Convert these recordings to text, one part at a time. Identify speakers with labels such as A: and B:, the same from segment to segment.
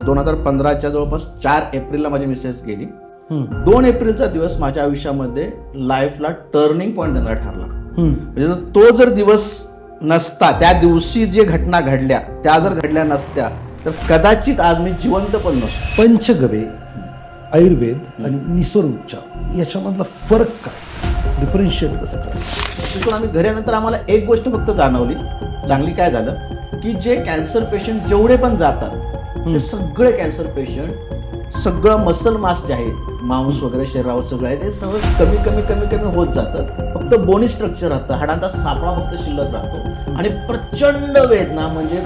A: 2015च्या जवळपास 4 एप्रिलला माझी मिसेस गेली. 2 एप्रिलचा दिवस माझ्या आयुष्यामध्ये लाईफला टर्निंग पॉईंट देणारा ठरला. म्हणजे तो जर दिवस नसता, त्या दिवशी जे घटना घडल्या त्या जर घडल्या नसत्या तर कदाचित आज मी जिवंत पण नसतो.
B: पंचगव्य, आयुर्वेद आणि निसर्गोपचार याच्यामधला फरक काय, डिफरन्शिएट कसं करायचं?
A: तिथून आम्ही घरी आल्यानंतर आम्हाला एक गोष्ट फक्त जाणवली चांगली. काय झालं की जे कॅन्सर पेशंट जेवढे पण जातात ते सगळे कॅन्सर पेशंट, सगळं मसल मास जे आहे, मांस वगैरे शरीरावर सगळं आहे, ते सगळं कमी कमी कमी कमी होत जातं. फक्त बोनी स्ट्रक्चर राहतं, हाडांचा सापळा फक्त शिल्लक राहतो. आणि प्रचंड वेदना, म्हणजे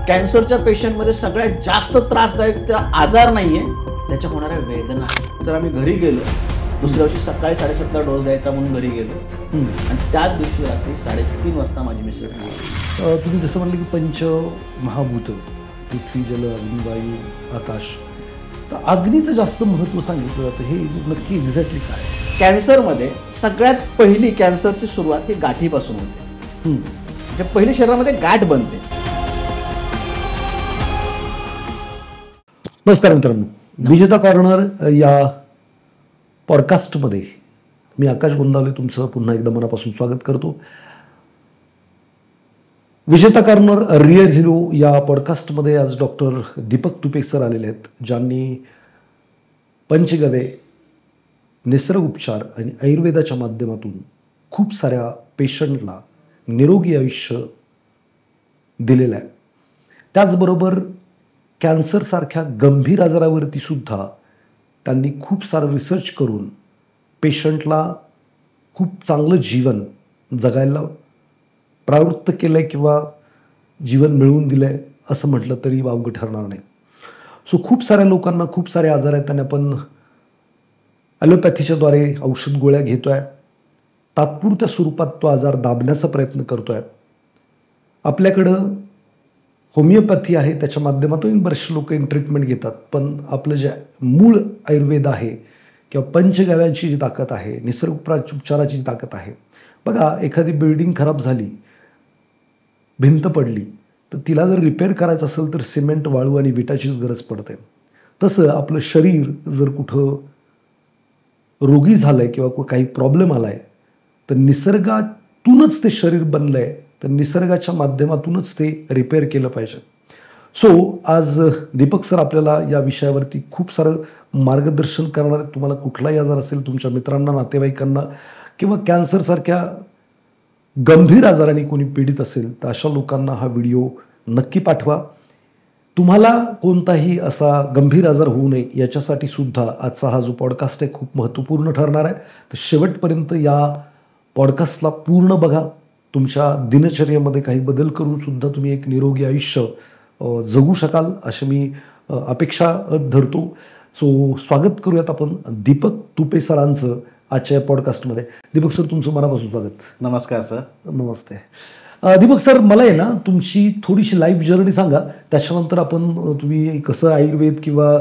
A: कॅन्सरच्या पेशंटमध्ये सगळ्यात जास्त त्रासदायक त्या आजार नाहीये, त्याच्या होणाऱ्या वेदना. तर आम्ही घरी गेलो, दुसऱ्या दिवशी सकाळी 7:30ला डोस द्यायचा म्हणून घरी गेलो आणि त्याच दिवशी रात्री 3:30 वाजता माझी मिसेस गेली.
B: तुम्ही जसं म्हणलं की पंच महाभूत, पृथ्वी, जल, अग्नी, वायू, आकाश, तर अग्नीचं जास्त महत्त्व सांगितलं जातं. हे नक्की एक्झॅक्टली काय?
A: कॅन्सरमध्ये सगळ्यात पहिली कॅन्सरची सुरुवात ही गाठीपासून होते. म्हणजे पहिली शरीरामध्ये गाठ बनते.
B: नमस्कार मित्रांनो, विजेता कॉर्नर या पॉडकास्टमध्ये मी आकाश गोंदावले तुमचं पुन्हा एकदा मनापासून स्वागत करतो. विजेता कॉर्नर रिअल हिरो या पॉडकास्टमध्ये आज डॉक्टर दीपक तुपे सर आलेले आहेत, ज्यांनी पंचगव्य, निसर्ग उपचार आणि आयुर्वेदाच्या माध्यमातून खूप साऱ्या पेशंटला निरोगी आयुष्य दिलेलं आहे. त्याचबरोबर कॅन्सरसारख्या गंभीर आजारावरती सुद्धा त्यांनी खूप सारं रिसर्च करून पेशंटला खूप चांगलं जीवन जगायला प्रवृत्त केलं आहे किंवा जीवन मिळवून दिलं आहे असं म्हटलं तरी वावगं ठरणार नाही. सो खूप साऱ्या लोकांना खूप सारे आजार आहेत आणि आपण ॲलोपॅथीच्याद्वारे औषध गोळ्या घेतो आहे. तात्पुरत्या स्वरूपात तो आजार दाबण्याचा प्रयत्न करतो आहे. आपल्याकडं होमिओपॅथी आहे, त्याच्या माध्यमातून बरेचसे लोक ट्रीटमेंट घेतात. पण आपलं जे मूळ आयुर्वेद आहे किंवा पंचगव्यांची जी ताकद आहे, निसर्ग उपचाराची जी ताकद आहे, बघा एखादी बिल्डिंग खराब झाली, भिंत पडली, तर तिला जर रिपेअर करायचं असेल तर सिमेंट, वाळू आणि विटाचीच गरज पडते. तसं आपलं शरीर जर कुठं रोगी झालं आहे किंवा काही प्रॉब्लेम आला आहे तर निसर्गातूनच ते शरीर बनलं आहे, तर निसर्गाच्या माध्यमातूनच ते रिपेअर केलं पाहिजे. सो आज दीपक सर आपल्याला या विषयावरती खूप सारं मार्गदर्शन करणार आहेत. तुम्हाला कुठलाही आजार असेल, तुमच्या मित्रांना, नातेवाईकांना किंवा कॅन्सरसारख्या गंभीर आजाराने कोणी पीडित असेल तर अशा लोकांना हा व्हिडिओ नक्की पाठवा. तुम्हाला कोणताही असा गंभीर आजार होऊ नये याच्यासाठी सुद्धा आजचा हा जो पॉडकास्ट आहे खूप महत्त्वपूर्ण ठरणार आहे. तर शेवटपर्यंत या पॉडकास्टला पूर्ण बघा. तुमच्या दिनचर्येमध्ये काही बदल करून सुद्धा तुम्ही एक निरोगी आयुष्य जगू शकाल अशी मी अपेक्षा धरतो. सो स्वागत करूयात आपण दीपक तुपे सरांचं आजच्या पॉडकास्टमध्ये. दीपक सर, तुमचं मनापासून स्वागत.
A: नमस्कार सर.
B: नमस्ते. दीपक सर, मला आहे ना तुमची थोडीशी लाईफ जर्नी सांगा, त्याच्यानंतर आपण तुम्ही कसं आयुर्वेद किंवा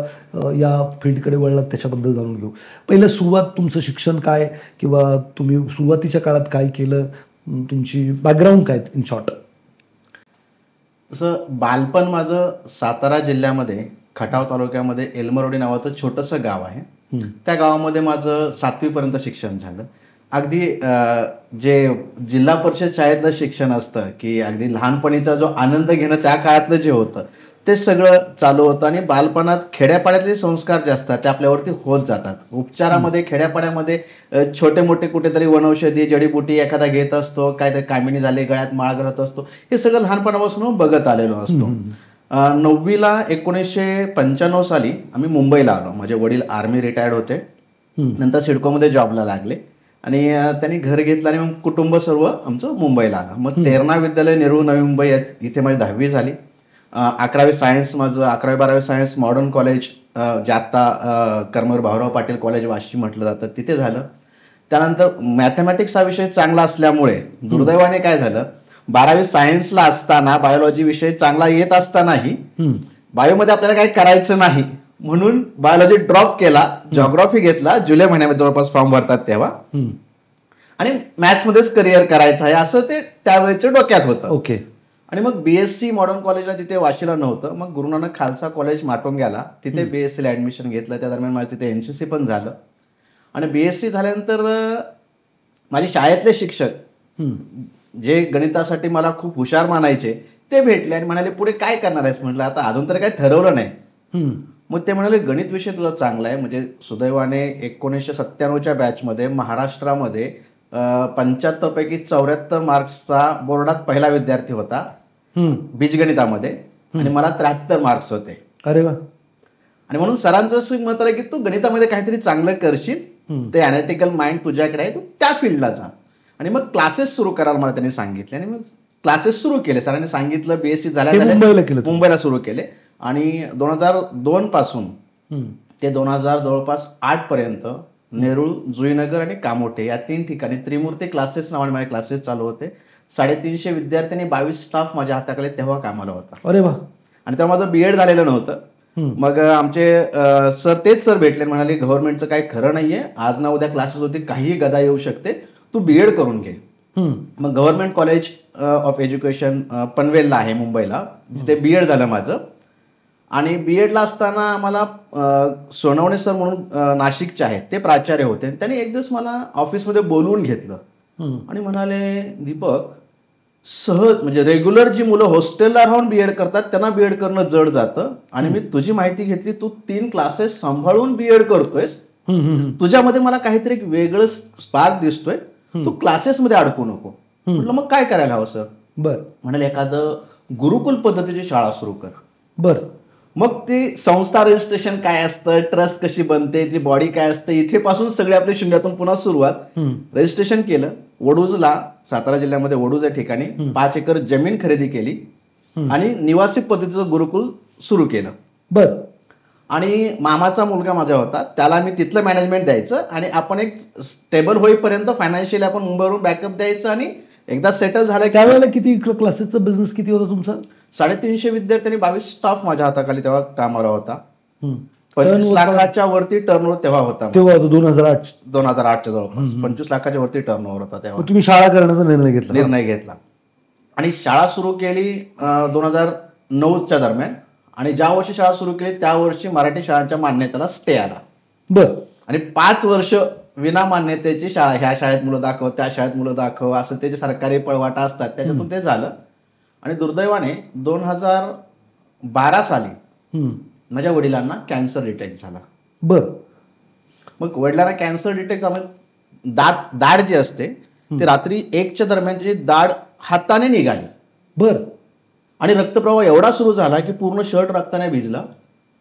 B: या फील्डकडे वळलात त्याच्याबद्दल जाणून घेऊ. पहिलं सुरुवात, तुमचं शिक्षण काय किंवा तुम्ही सुरुवातीच्या काळात काय केलं, तुमची बॅकग्राऊंड काय इन शॉर्ट?
A: तसं बालपण माझं सातारा जिल्ह्यामध्ये खटाव तालुक्यामध्ये एलमरोडी नावाचं छोटंसं गाव आहे. त्या गावामध्ये माझं 7वी पर्यंत शिक्षण झालं. अगदी जे जिल्हा परिषद शाळेतलं शिक्षण असतं की अगदी लहानपणीचा जो आनंद घेणं त्या काळातलं जे होतं ते सगळं चालू होतं. आणि बालपणात खेड्यापाड्यातले संस्कार जे असतात ते आपल्यावरती होत जातात. उपचारामध्ये खेड्यापाड्यामध्ये छोटे मोठे कुठेतरी वनौषधी, जडीबुटी एखादा घेत असतो, काहीतरी कामिणी झाले, गळ्यात माळ घालत असतो, हे सगळं लहानपणापासून बघत आलेलो असतो. 9वीला 1995 साली आम्ही मुंबईला आलो. माझे वडील आर्मी रिटायर्ड होते, नंतर सिडकोमध्ये जॉबला लागले आणि त्यांनी घर घेतलं आणि मग कुटुंब सर्व आमचं मुंबईला आलं. मग तेरणा विद्यालय, नेहरू, नवी मुंबई इथे माझी 10वी झाली. 11वी सायन्स माझं, 11वी-12वी सायन्स मॉडर्न कॉलेज, जे आत्ता कर्मवीर भाऊराव पाटील कॉलेज वाशी म्हटलं जातं, तिथे झालं. त्यानंतर मॅथमॅटिक्स हा विषय चांगला असल्यामुळे दुर्दैवाने काय झालं, 12वी सायन्सला असताना बायोलॉजी विषय चांगला येत असतानाही बायोमध्ये आपल्याला काही करायचं नाही म्हणून बायोलॉजी ड्रॉप केला, जॉग्राफी घेतला. जुलै महिन्यामध्ये जवळपास फॉर्म भरतात तेव्हा, आणि मॅथ्समध्येच करिअर करायचं आहे असं ते त्यावेळेच्या डोक्यात होतं.
B: ओके.
A: आणि मग BSc मॉडर्न कॉलेजला तिथे वाशीला नव्हतं, मग गुरु नानक खालसा कॉलेज माटुंग्याला तिथे BScला ॲडमिशन घेतलं. त्या दरम्यान माझं तिथे NCC पण झालं. आणि BSc झाल्यानंतर माझे शाळेतले शिक्षक जे गणितासाठी मला खूप हुशार मानायचे ते भेटले आणि म्हणाले पुढे काय करणार आहेस. म्हटलं आता अजून तर काही ठरवलं नाही. मग ते म्हणाले गणित विषय तुझा चांगला आहे. म्हणजे सुदैवाने 1997च्या बॅचमध्ये महाराष्ट्रामध्ये 75 पैकी 74 मार्क्सचा बोर्डात पहिला विद्यार्थी होता बीजगणितामध्ये आणि मला 73 मार्क्स होते.
B: अरे वा.
A: आणि म्हणून सरांचं असं मत आहे की तू गणितामध्ये काहीतरी चांगलं करशील, ते अनालिटिकल माइंड तुझ्याकडे आहे, तू त्या फील्डला जा. आणि मग क्लासेस सुरू करायला मला त्यांनी सांगितले आणि मग क्लासेस सुरू केले. सरांनी सांगितलं BSc झाल्या मुंबईला सुरू केले. आणि 2002 पासून ते 2000 जवळपास 8 पर्यंत नेरूळ, जुईनगर आणि कामोठे या 3 ठिकाणी त्रिमूर्ती क्लासेस नावाने माझे क्लासेस चालू होते. 350 विद्यार्थ्यांनी 22 स्टाफ माझ्या हाताखाली तेव्हा कामाला होता.
B: अरे वा.
A: आणि तेव्हा माझं BEd झालेलं नव्हतं. मग आमचे तेच सर भेटले, म्हणाले गव्हर्नमेंटचं काही खरं नाहीये, आज ना उद्या क्लासेस होती, काहीही गदा येऊ शकते, तू BEd करून घे. मग गव्हर्नमेंट कॉलेज ऑफ एज्युकेशन पनवेलला आहे मुंबईला, जिथे BEd झालं माझं. आणि BEdला असताना आम्हाला सोनवणे सर म्हणून नाशिकचे आहेत, ते प्राचार्य होते. त्यांनी एक दिवस मला ऑफिसमध्ये बोलवून घेतलं आणि म्हणाले दीपक, सहज म्हणजे रेग्युलर जी मुलं हॉस्टेलला राहून BEd करतात त्यांना BEd करणं जड जातं आणि मी तुझी माहिती घेतली, तू 3 क्लासेस सांभाळून BEd करतोयस, तुझ्यामध्ये मला काहीतरी एक वेगळं स्पार्क दिसतोय, तू क्लासेसमध्ये अडकू नको. म्हटलं मग काय करायला हवं सर.
B: बर.
A: म्हणाले एखादं गुरुकुल पद्धतीची शाळा सुरू कर.
B: बर.
A: मग ते संस्था रजिस्ट्रेशन काय असतं, ट्रस्ट कशी बनते, जी बॉडी काय असते, इथेपासून सगळे आपल्या शून्यातून पुन्हा सुरुवात. रजिस्ट्रेशन केलं. वडूजला, सातारा जिल्ह्यामध्ये वडूज या ठिकाणी 5 एकर जमीन खरेदी केली आणि निवासी पद्धतीचं गुरुकुल सुरू केलं.
B: बर.
A: आणि मामाचा मुलगा माझा होता, त्याला मी तिथलं मॅनेजमेंट द्यायचं आणि आपण एक स्टेबल होईपर्यंत फायनान्शियली आपण मुंबईवरून बॅकअप द्यायचं आणि एकदा सेटल झालं.
B: त्यावेळेला किती क्लासेसचा बिझनेस किती होता तुमचा?
A: 350 विद्यार्थ्यांनी 22 स्टाफ माझ्या हाताखाली तेव्हा कामाला होता. 25 लाखाच्या वरती टर्नओव्हर तेव्हा होता. 2008च्या जवळपास 25 लाखाच्या वरती टर्नओव्हर होता तेव्हा.
B: तुम्ही शाळा करण्याचा निर्णय घेतला
A: आणि शाळा सुरू केली 2009च्या दरम्यान. आणि ज्या वर्षी शाळा सुरू केली त्या वर्षी मराठी शाळांच्या मान्यतेला स्टे आला.
B: बर.
A: आणि 5 वर्ष विना मान्यतेची शाळा, ह्या शाळेत मुलं दाखव, त्या शाळेत मुलं दाखव, असं त्याचे सरकारी पळवाटा असतात, त्याच्यातून ते झालं. आणि दुर्दैवाने 2012 साली माझ्या वडिलांना कॅन्सर डिटेक्ट झाला.
B: बर.
A: मग वडिलांना कॅन्सर डिटेक्ट झालं. दाढ जी असते ती रात्री 1च्या दरम्यानची दाढ हाताने निघाली.
B: बर.
A: आणि रक्तप्रवाह एवढा सुरू झाला की पूर्ण शर्ट रक्ताने भिजला.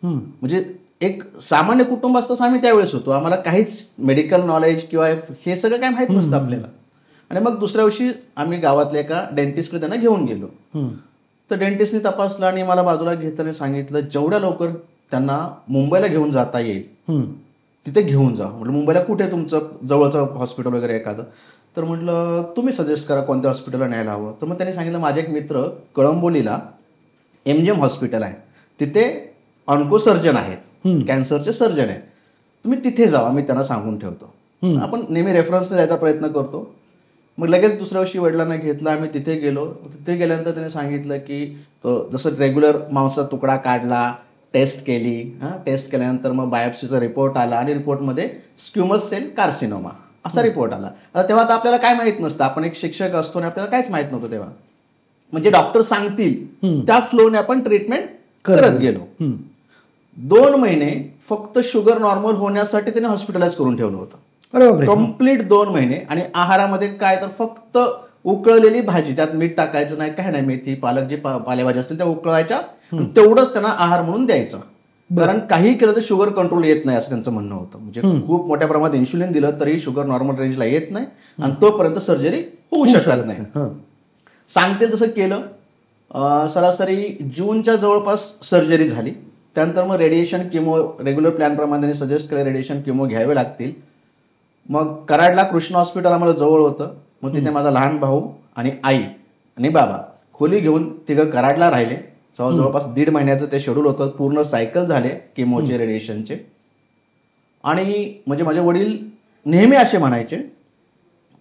A: म्हणजे एक सामान्य कुटुंब असतं आम्ही त्यावेळेस होतो, आम्हाला काहीच मेडिकल नॉलेज किंवा हे सगळं काही माहित नसतं आपल्याला. आणि मग दुसऱ्या दिवशी आम्ही गावातल्या एका डेंटिस्टकडे त्यांना घेऊन गेलो. तर डेंटिस्टने तपासलं आणि मला बाजूला घेताना सांगितलं जेवढ्या लवकर त्यांना मुंबईला घेऊन जाता येईल तिथे घेऊन जा. म्हटलं मुंबईला कुठे तुमचं जवळचं हॉस्पिटल वगैरे एखादं. तर म्हटलं तुम्ही सजेस्ट करा कोणत्या हॉस्पिटलला न्यायला हवं. तर मग त्यांनी सांगितलं माझे एक मित्र कळंबोलीला MGM हॉस्पिटल आहे, तिथे ऑन्को सर्जन आहेत, कॅन्सरचे सर्जन आहेत, तुम्ही तिथे जावा, मी त्यांना सांगून ठेवतो. आपण नेहमी रेफरन्सने द्यायचा प्रयत्न करतो. मग लगेच दुसऱ्या दिवशी वडिलांना घेतला, आम्ही तिथे गेलो. तिथे गेल्यानंतर त्याने सांगितलं की तो जसं रेग्युलर मांसाचा तुकडा काढला, टेस्ट केली. टेस्ट केल्यानंतर मग बायोप्सीचा रिपोर्ट आला आणि रिपोर्टमध्ये स्क्युमस सेल कार्सिनोमा असा रिपोर्ट आला. आता तेव्हा तर आपल्याला काय माहित नसतं, आपण एक शिक्षक असतो आणि आपल्याला काहीच माहित नव्हतं तेव्हा. म्हणजे डॉक्टर सांगतील त्या फ्लोने आपण ट्रीटमेंट करत गेलो. 2 महिने फक्त शुगर नॉर्मल होण्यासाठी त्याने हॉस्पिटलाइज करून ठेवलं होतं. कम्प्लीट 2 महिने. आणि आहारामध्ये काय तर फक्त उकळलेली भाजी, त्यात मीठ टाकायचं नाही, काय नाही, मेथी पालक जी पालेभाजी असतील त्या उकळायच्या, तेवढंच त्यांना आहार म्हणून द्यायचं. कारण काही केलं तर शुगर कंट्रोल येत नाही असं त्यांचं म्हणणं होतं. म्हणजे खूप मोठ्या प्रमाणात इन्शुलिन दिलं तरी शुगर नॉर्मल रेंजला येत नाही आणि तोपर्यंत सर्जरी होऊ शकत नाही. सांगते तसं केलं. सरासरी जूनच्या जवळपास सर्जरी झाली. त्यानंतर मग रेडिएशन किमो रेग्युलर प्लॅनप्रमाणे त्यांनी सजेस्ट केलं रेडिएशन किमो घ्यावे लागतील. मग कराडला कृष्ण हॉस्पिटल आम्हाला जवळ होतं. मग तिथे माझा लहान भाऊ आणि आई आणि बाबा खोली घेऊन तिघं कराडला राहिले. जवळपास 1.5 महिन्याचं ते शेड्यूल होतं. पूर्ण सायकल झाले किमोचे, रेडिएशनचे. आणि म्हणजे माझे वडील नेहमी असे म्हणायचे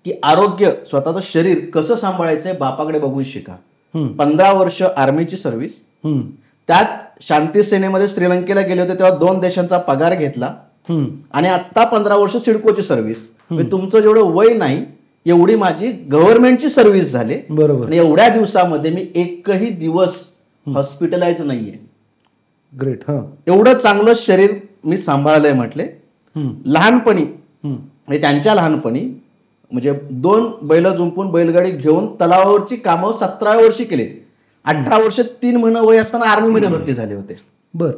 A: की आरोग्य, स्वतःचं शरीर कसं सांभाळायचंय बापाकडे बघून शिका. 15 वर्ष आर्मीची सर्व्हिस, त्यात शांती सेनेमध्ये श्रीलंकेला गेले होते तेव्हा 2 देशांचा पगार घेतला, आणि आता 15 वर्ष सिडकोची सर्व्हिस. तुमचं जेवढं वय नाही एवढी माझी गव्हर्नमेंटची सर्व्हिस झाली.
B: बरोबर.
A: आणि एवढ्या दिवसामध्ये मी एकही दिवस हॉस्पिटलाइज नाहीये.
B: ग्रेट. हा,
A: एवढं चांगलं शरीर मी सांभाळलंय म्हटले. लहानपणी म्हणजे त्यांच्या लहानपणी म्हणजे 2 बैल जुंपून बैलगाडी घेऊन तलावावरची कामं 17 वर्षी केली. 18 वर्ष 3 महिने वय असताना आर्मीमध्ये भरती झाले होते.
B: बर.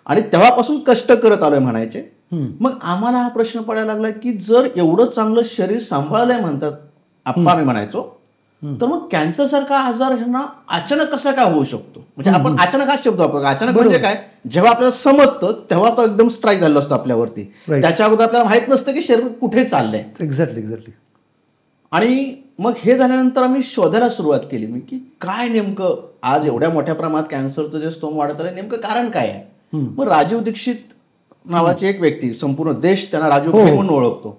A: आणि तेव्हापासून कष्ट करत आलोय म्हणायचे. मग आम्हाला हा प्रश्न पडायला लागला की जर एवढं चांगलं शरीर सांभाळलंय म्हणतात आप्पा, मी म्हणायचो, तर मग कॅन्सर सारखा आजार ह्यांना अचानक कसा काय होऊ शकतो. म्हणजे आपण अचानक हा शब्द वापरतो. अचानक म्हणजे काय, जेव्हा आपल्याला समजतं तेव्हा तो एकदम स्ट्राईक झालेला असतो आपल्यावरती. त्याच्या अगोदर आपल्याला माहित नसतं की शरीर कुठे चाललंय.
B: एक्झॅक्टली.
A: आणि मग हे झाल्यानंतर आम्ही शोधायला सुरुवात केली मी की काय नेमकं आज एवढ्या मोठ्या प्रमाणात कॅन्सरचं जे स्तोम वाढत आहे नेमकं कारण काय आहे. मग राजीव दीक्षित नावाची एक व्यक्ती, संपूर्ण देश त्यांना राजीव म्हणून ओळखतो,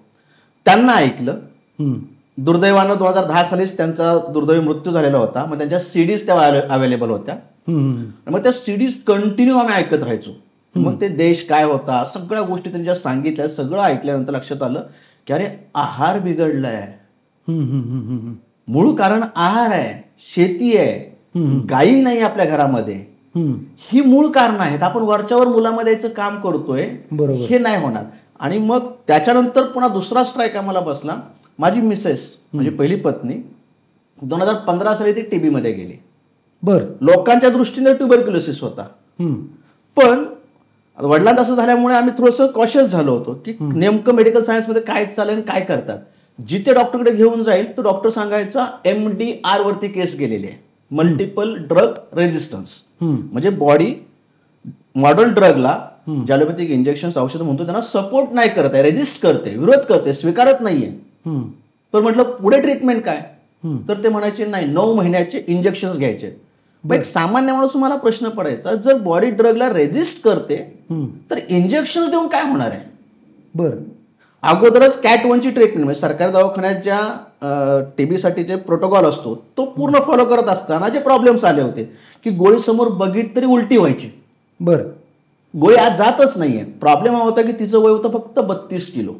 A: त्यांना ऐकलं. दुर्दैवानं 2010 सालीच त्यांचा दुर्दैवी मृत्यू झालेला होता. मग त्यांच्या सीडीज तेव्हा अवेलेबल होत्या. मग त्या सीडीज कंटिन्यू आम्ही ऐकत राहायचो. मग ते देश काय होता सगळ्या गोष्टी त्यांच्या सांगितल्या. सगळं ऐकल्यानंतर लक्षात आलं की अरे आहार बिघडलाय. मूळ कारण आहार आहे, शेती आहे, गायी नाही आपल्या घरामध्ये, ही मूळ कारण आहेत. आपण वरच्यावर मुलामध्ये याचं काम करतोय, हे नाही होणार. आणि मग त्याच्यानंतर पुन्हा दुसरा स्ट्राईक आम्हाला बसला. माझी मिसेस म्हणजे पहिली पत्नी 2015 साली ती टीबी मध्ये गेली.
B: बर.
A: लोकांच्या दृष्टीने ट्युबरक्युलोसिस होता. पण वडिलांत असं झाल्यामुळे आम्ही थोडंसं कॉशियस झालो होतो की नेमकं मेडिकल सायन्स मध्ये काय चालेल, काय करतात. जिथे डॉक्टरकडे घेऊन जाईल तो डॉक्टर सांगायचा MDR वरती केस गेलेली आहे, मल्टिपल ड्रग रेजिस्टन्स. म्हणजे बॉडी मॉडर्न ड्रगला, ॲलोपॅथिक इंजेक्शन औषध म्हणतो त्यांना सपोर्ट नाही करत आहे, रेजिस्ट करते, विरोध करते, स्वीकारत नाहीये. तर म्हटलं पुढे ट्रीटमेंट काय, तर ते म्हणायचे नाही 9 महिन्याचे इंजेक्शन घ्यायचे. एक सामान्य माणूस मला प्रश्न पडायचा, जर बॉडी ड्रगला रेजिस्ट करते तर इंजेक्शन देऊन काय होणार आहे.
B: बरं.
A: अगोदरच CAT 1ची ट्रीटमेंट म्हणजे सरकारी दवाखान्यात ज्या टीबीसाठी जे प्रोटोकॉल असतो तो पूर्ण फॉलो करत असताना जे प्रॉब्लेम्स आले होते की गोळी समोर बघितली तरी उलटी व्हायची.
B: बरं.
A: गोळी आज जातच नाहीये. प्रॉब्लेम हा होता की तिचं वय होतं फक्त 32 किलो.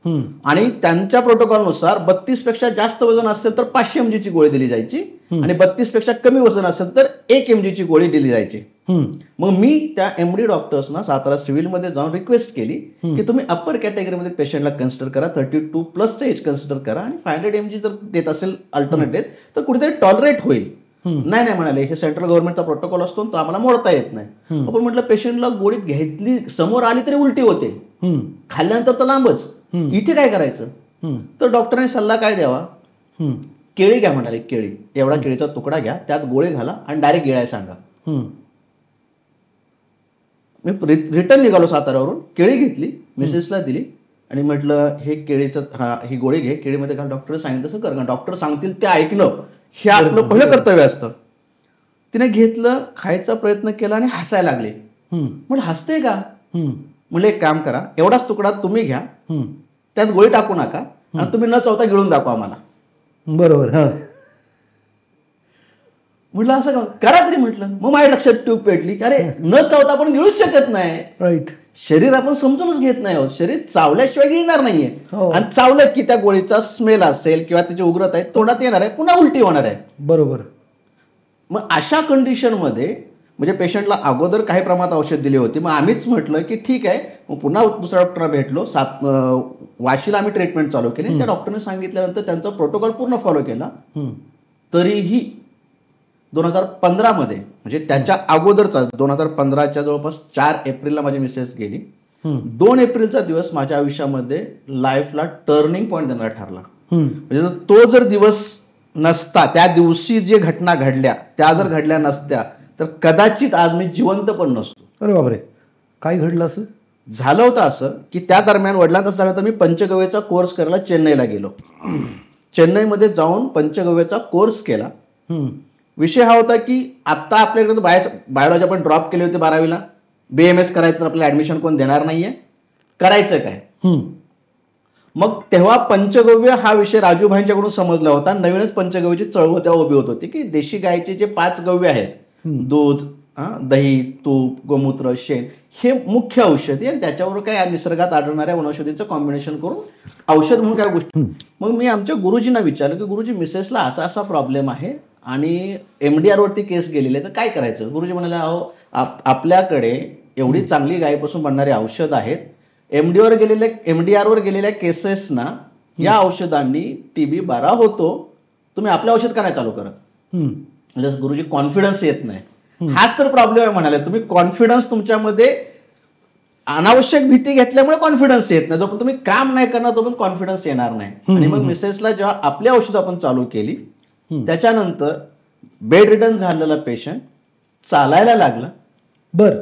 A: आणि त्यांच्या प्रोटोकॉलनुसार 32 पेक्षा जास्त वजन असेल तर 500 mg ची गोळी दिली जायची, आणि 32 पेक्षा कमी वजन असेल तर 1 mg ची गोळी दिली जायची. मग मी त्या MD डॉक्टर्सना सातारा सिव्हिलमध्ये जाऊन रिक्वेस्ट केली की तुम्ही अप्पर कॅटेगरीमध्ये पेशंटला कन्सिडर करा, 32+ एज कन्सिडर करा, आणि 500 mg जर देत असेल अल्टरनेटिव्ह तर कुठेतरी टॉलरेट होईल. नाही म्हणाले, हे सेंट्रल गव्हर्नमेंटचा प्रोटोकॉल असतो तो आम्हाला मोडता येत नाही. आपण म्हटलं पेशंटला गोळी घेतली समोर आली तरी उलटी होते, खाल्ल्यानंतर तर लांबच, इथे काय करायचं. तर डॉक्टरांनी सल्ला काय द्यावा, केळी घ्या म्हणाले. केळी, एवढा केळीचा तुकडा घ्या, त्यात गोळे घाला आणि डायरेक्ट गिळायला सांगा. मी रिटर्न निघालो साताऱ्यावरून, केळी घेतली, मिसेसला दिली आणि म्हटलं हे केळीचं ही गोळी घे, केळीमध्ये घाल. डॉक्टर सांगितलं तसं कर, डॉक्टर सांगतील ते ऐकणं हे आपलं पहिलं कर्तव्य असतं. तिने घेतलं, खायचा प्रयत्न केला आणि हसायला लागले. म्हटलं हसते का, म्हणजे एक काम करा, एवढाच तुकडा तुम्ही घ्या, त्यात गोळी टाकू नका आणि तुम्ही न चावता गिळून दाखवा आम्हाला.
B: बरोबर.
A: म्हटलं असं करा तरी. म्हटलं मग माझ्या लक्षात ट्यूब पेटली की अरे न चावता आपण गिळूच शकत नाही.
B: राईट.
A: शरीर आपण समजूनच घेत नाही आहोत. शरीर चावल्याशिवाय गिळणार नाहीये, आणि चावलं की त्या गोळीचा स्मेल असेल किंवा त्याची उग्रता आहे तोंडात येणार आहे, पुन्हा उलटी होणार आहे.
B: बरोबर.
A: मग अशा कंडिशनमध्ये म्हणजे पेशंटला अगोदर काही प्रमाणात औषध दिली होती. मग आम्हीच म्हटलं की ठीक आहे, मग पुन्हा दुसऱ्या डॉक्टरला भेटलो. वाशीला आम्ही ट्रीटमेंट चालू केली. त्या डॉक्टरने सांगितल्यानंतर त्यांचा प्रोटोकॉल पूर्ण फॉलो केला. तरीही 2015 मध्ये म्हणजे त्याच्या अगोदरचा 2015च्या जवळपास 4 एप्रिलला माझी मिसेस गेली. 2 एप्रिलचा दिवस माझ्या आयुष्यामध्ये लाईफला टर्निंग पॉईंट देणारा ठरला. म्हणजे तो जर दिवस नसता, त्या दिवशी जे घटना घडल्या त्या जर घडल्या नसत्या तर कदाचित आज मी जिवंत पण नसतो.
B: अरे बापरे, काय घडलं असं?
A: झालं होतं असं की त्या दरम्यान वडिलांचं झालं तर मी पंचगव्यचा कोर्स करायला चेन्नईला गेलो. चेन्नईमध्ये जाऊन पंचगव्यचा कोर्स केला. विषय हा होता की आत्ता आपल्याकडे बायोलॉजी आपण ड्रॉप केली होती 12वीला, BMS करायचं तर आपल्याला ऍडमिशन कोण देणार नाहीये, करायचं काय. मग तेव्हा पंचगव्य हा विषय राजूभाईंच्याकडून समजला होता. नवीनच पंचगव्याची चळवळ तेव्हा उभी होत होती की देशी गायचे जे 5 गव्य आहेत, दूध, दही, तूप, गोमूत्र, शेण, हे मुख्य औषधी आणि त्याच्यावर काय निसर्गात आढळणाऱ्या वनौषधीचं कॉम्बिनेशन करून औषध म्हणून काय गोष्टी. मग मी आमच्या गुरुजींना विचारलं की गुरुजी मिसेसला असा असा प्रॉब्लेम आहे आणि MDR वरती केस गेलेले, तर काय करायचं. गुरुजी म्हणाले अहो आपल्याकडे एवढी चांगली गायीपासून बनणारे औषध आहेत, MDR वर गेलेल्या केसेसना या औषधांनी TB बरा होतो, तुम्ही आपलं औषध का नाही चालू करत. म्हणजे गुरुजी कॉन्फिडन्स येत नाही. हाच तर प्रॉब्लेम आहे म्हणाले. तुम्ही कॉन्फिडन्स तुमच्यामध्ये अनावश्यक भीती घेतल्यामुळे कॉन्फिडन्स येत नाही. जोपर्यंत तुम्ही काम नाही करणार तोपर्यंत कॉन्फिडन्स येणार नाही. आणि मग मिसेसला जेव्हा आपली औषध आपण चालू केली त्याच्यानंतर बेड रिटर्न झालेला पेशंट चालायला लागला.
B: बर.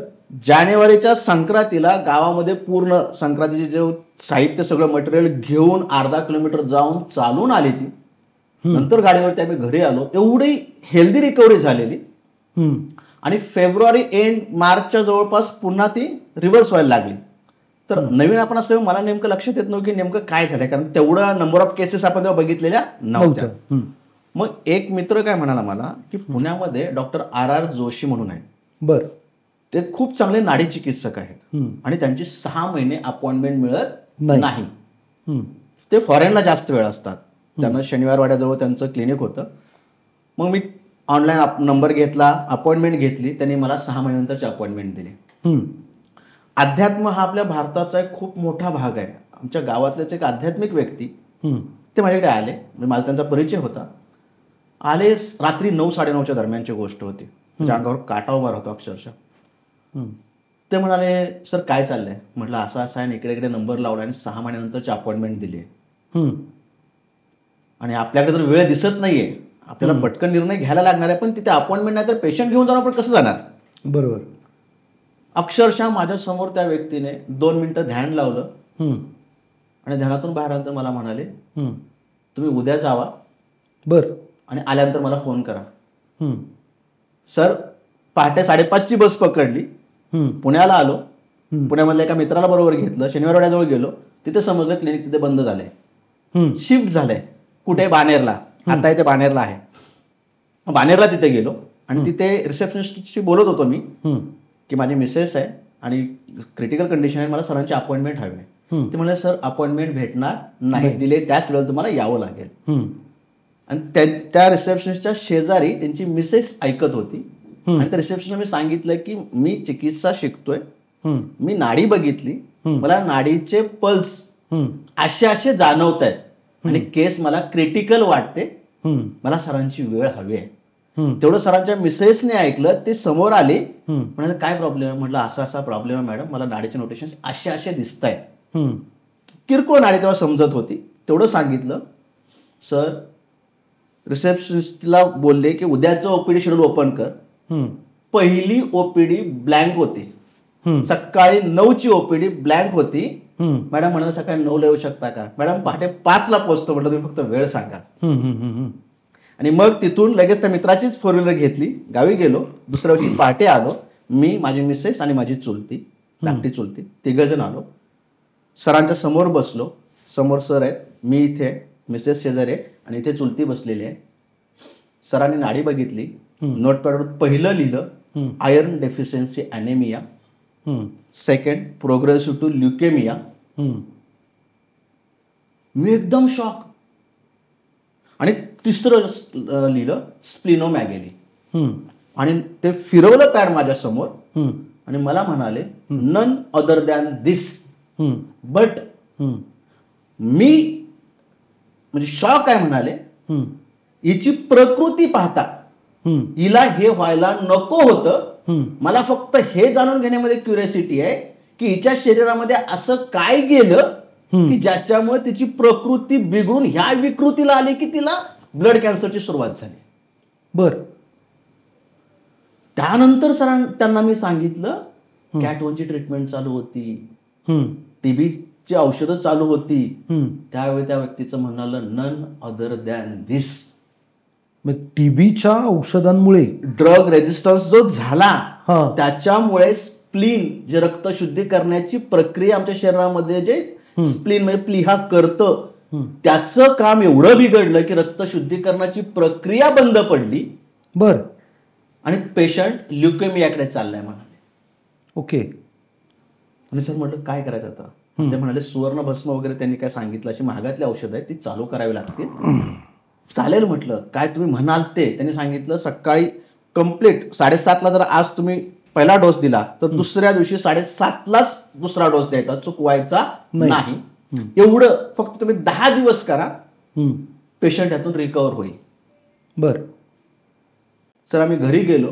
A: जानेवारीच्या संक्रांतीला गावामध्ये पूर्ण संक्रांतीचे जे साहित्य सगळं मटेरियल घेऊन अर्धा किलोमीटर जाऊन चालून आली ती. नंतर गाडीवरती आम्ही घरी आलो. एवढी हेल्दी रिकव्हरी झालेली. आणि फेब्रुवारी एंड मार्चच्या जवळपास पुन्हा ती रिव्हर्स व्हायला लागली. तर नवीन आपण असल्यामुळे मला नेमकं लक्षात येत नव्हतं की नेमकं काय झालंय, कारण तेवढा नंबर ऑफ केसेस आपण तेव्हा बघितलेल्या नव्हत्या. मग एक मित्र काय म्हणाला मला की पुण्यामध्ये डॉक्टर RR जोशी म्हणून आहेत.
B: बर.
A: ते खूप चांगले नाडी चिकित्सक आहेत आणि त्यांची 6 महिने अपॉइंटमेंट मिळत नाही. ते फॉरेनला जास्त वेळ असतात. त्यांना शनिवार वाड्याजवळ त्यांचं क्लिनिक होतं. मग मी ऑनलाईन नंबर घेतला, अपॉइंटमेंट घेतली. त्यांनी मला 6 महिन्यानंतरची अपॉइंटमेंट दिली. अध्यात्म हा आपल्या भारताचा एक खूप मोठा भाग आहे. आमच्या गावातलेच एक आध्यात्मिक व्यक्ती ते माझ्याकडे आले. माझा त्यांचा परिचय होता. आले रात्री 9-9:30च्या दरम्यानची गोष्ट होती. माझ्या अंगावर काटा उभा होता अक्षरशः. ते म्हणाले सर काय चाललंय. म्हटलं असं असं आहे, इकडे इकडे नंबर लावला आणि 6 महिन्यानंतरची अपॉइंटमेंट दिली आहे आणि आपल्याकडे तर वेळ दिसत नाहीये, आपल्याला पटकन निर्णय घ्यायला लागणार आहे, पण तिथे अपॉइंटमेंट नाही तर पेशंट घेऊन जाऊन आपण कसं जाणार.
B: बरोबर.
A: अक्षरशः माझ्या समोर त्या व्यक्तीने 2 मिनिटं ध्यान लावलं आणि ध्यानातून बाहेर आल्यानंतर मला म्हणाले तुम्ही उद्या जावा
B: बर
A: आणि आल्यानंतर मला फोन करा. सर पहाटे 5:30ची बस पकडली, पुण्याला आलो. पुण्यामधल्या एका मित्राला बरोबर घेतलं, शनिवार वाड्याजवळ गेलो. तिथे समजलं क्लिनिक तिथे बंद झालंय, शिफ्ट झालंय. कुठे बाणेरला, आता इथे बाणेरला आहे. बाणेरला तिथे गेलो आणि तिथे रिसेप्शनिस्टशी बोलत होतो मी की माझी मिसेस आहे आणि क्रिटिकल कंडिशन आहे, मला सरांची अपॉइंटमेंट हवी आहे. ते म्हणाले सर अपॉइंटमेंट भेटणार नाही, दिले त्याच वेळेला तुम्हाला यावं लागेल. आणि त्या रिसेप्शनिस्टच्या शेजारी त्यांची मिसेस ऐकत होती आणि त्या रिसेप्शनला मी सांगितलं की मी चिकित्सा शिकतोय, मी नाडी बघितली, मला नाडीचे पल्स असे जाणवत आहेत आणि केस मला क्रिटिकल वाटते, मला सरांची वेळ हवी आहे. तेवढं सरांच्या मिसेसने ऐकलं, ते समोर आले, म्हणाले काय प्रॉब्लेम आहे. म्हटलं असा असा प्रॉब्लेम आहे मॅडम, मला नाडीचे नोटेशन असे दिसत आहेत. किरकोळ नाडी तेव्हा समजत होती, तेवढं सांगितलं. सर रिसेप्शनिस्टला बोलले की उद्याचं OPD शेड्यूल ओपन कर. पहिली OPD ब्लँक होती. सकाळी 9ची OPD ब्लँक होती. मॅडम म्हणाले सकाळी 9ला येऊ शकता का. मॅडम पहाटे 5ला पोहोचतो. म्हटलं तुम्ही फक्त वेळ सांगा. आणि मग तिथून लगेच त्या मित्राचीच 4 व्हीलर घेतली, गावी गेलो. दुसऱ्या दिवशी पहाटे आलो. मी, माझी मिसेस आणि माझी चुलती, धाकटी चुलती, 3 जण आलो. सरांच्या समोर बसलो. समोर सर आहेत, मी इथे, मिसेस शेजारी आहे आणि इथे चुलती बसलेली आहे. सरांनी नाडी बघितली, नोटपॅडवर पहिलं लिहिलं iron deficiency anaemia, second progressive to leukaemia. मी एकदम शॉक. आणि तिसरं लिहिलं स्प्लिनोमॅगेली. आणि ते फिरवलं पॅड माझ्या समोर आणि मला म्हणाले none other than this. But मी म्हणजे शॉक आहे. म्हणाले हिची प्रकृती पाहता हिला हे व्हायला नको होतं. मला फक्त हे जाणून घेण्यामध्ये क्युरियोसिटी आहे की हिच्या शरीरामध्ये असं काय गेलं की ज्याच्यामुळे तिची प्रकृती बिघडून ह्या विकृतीला आली की तिला ब्लड कॅन्सरची सुरुवात झाली.
B: बर.
A: त्यानंतर त्यांना मी सांगितलं CAT 1ची ट्रीटमेंट चालू होती, TBची औषधं चालू होती. त्यावेळी त्या व्यक्तीचं म्हणालं नन अदर दॅन दिस.
B: TBच्या औषधांमुळे
A: ड्रग रेजिस्टन्स जो झाला त्याच्यामुळे स्प्लीन जे रक्त शुद्धी करण्याची प्रक्रिया आमच्या शरीरामध्ये जे स्प्लीन म्हणजे प्लीहा करतं, त्याचं काम एवढं बिघडलं की रक्त शुद्धीकरणाची प्रक्रिया बंद पडली.
B: बर.
A: आणि पेशंट ल्युकेमियाकडे चाललाय म्हणाले.
B: ओके.
A: आणि सर म्हटलं काय करायचं आता? ते म्हणाले सुवर्ण भस्म वगैरे त्यांनी काय सांगितलं, अशी महागातली औषधं आहेत ती चालू करावी लागतील. चालेल म्हटलं, काय तुम्ही म्हणाल ते. त्यांनी सांगितलं सकाळी कंप्लीट 7:30ला जर आज तुम्ही पहिला डोस दिला तर दुसऱ्या दिवशी 7:30लाच दुसरा डोस द्यायचा, चुकवायचा नाही. एवढं फक्त तुम्ही 10 दिवस करा, पेशंट यातून रिकवर होईल.
B: बर.
A: सर आम्ही घरी गेलो.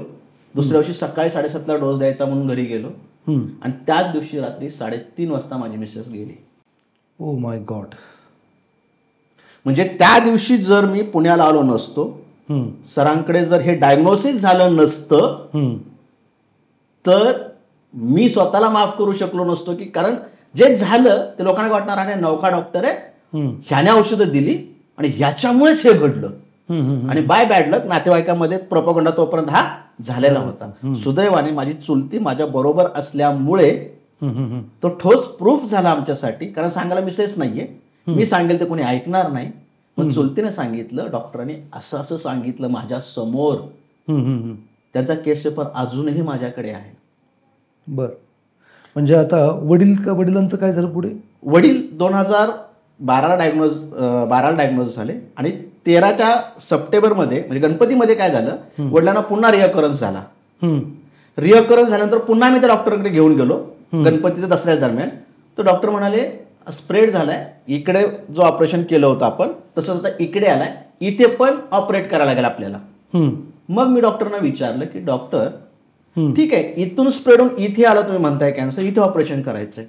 A: दुसऱ्या दिवशी सकाळी 7:30ला डोस द्यायचा म्हणून घरी गेलो. आणि त्याच दिवशी रात्री 3:30 वाजता माझी मिसेस गेली.
B: Oh my God.
A: म्हणजे त्या दिवशी जर मी पुण्याला आलो नसतो, सरांकडे जर हे डायग्नोसिस झालं नसतं, तर मी स्वतःला माफ करू शकलो नसतो. की कारण जे झालं ते लोकांना वाटणार आहे नौका डॉक्टर आहे, ह्याने औषधं दिली आणि ह्याच्यामुळेच हे घडलं. आणि बाय बॅड लक नातेवाईकांमध्ये प्रोपगंडा तोपर्यंत हा झालेला होता. सुदैवाने माझी चुलती माझ्या बरोबर असल्यामुळे तो ठोस प्रूफ झाला आमच्यासाठी. कारण सांगायला मिसेस नाहीये, मी सांगेल ते कोणी ऐकणार नाही. पण चुलतीने सांगितलं, डॉक्टरांनी असं असं सांगितलं माझ्या समोर. त्यांचा केस पेपर अजूनही माझ्याकडे आहे.
B: बर. म्हणजे आता वडिलांचं काय झालं पुढे?
A: वडील 2012ला डायग्नोज झाले आणि 13च्या सप्टेंबरमध्ये म्हणजे गणपतीमध्ये काय झालं, वडिलांना पुन्हा रिअकरन्स झाला. रिअकरन्स झाल्यानंतर पुन्हा मी त्या डॉक्टरकडे घेऊन गेलो गणपती ते दसऱ्या दरम्यान. तर डॉक्टर म्हणाले स्प्रेड झालाय, इकडे जो ऑपरेशन केलं होतं आपण तसंच आता इकडे आलाय, इथे पण ऑपरेट करायला लागेल आपल्याला. मग मी डॉक्टरना विचारलं की डॉक्टर ठीक आहे, इथून स्प्रेड होऊन इथे आला, तुम्ही म्हणताय कॅन्सर, इथे ऑपरेशन करायचंय,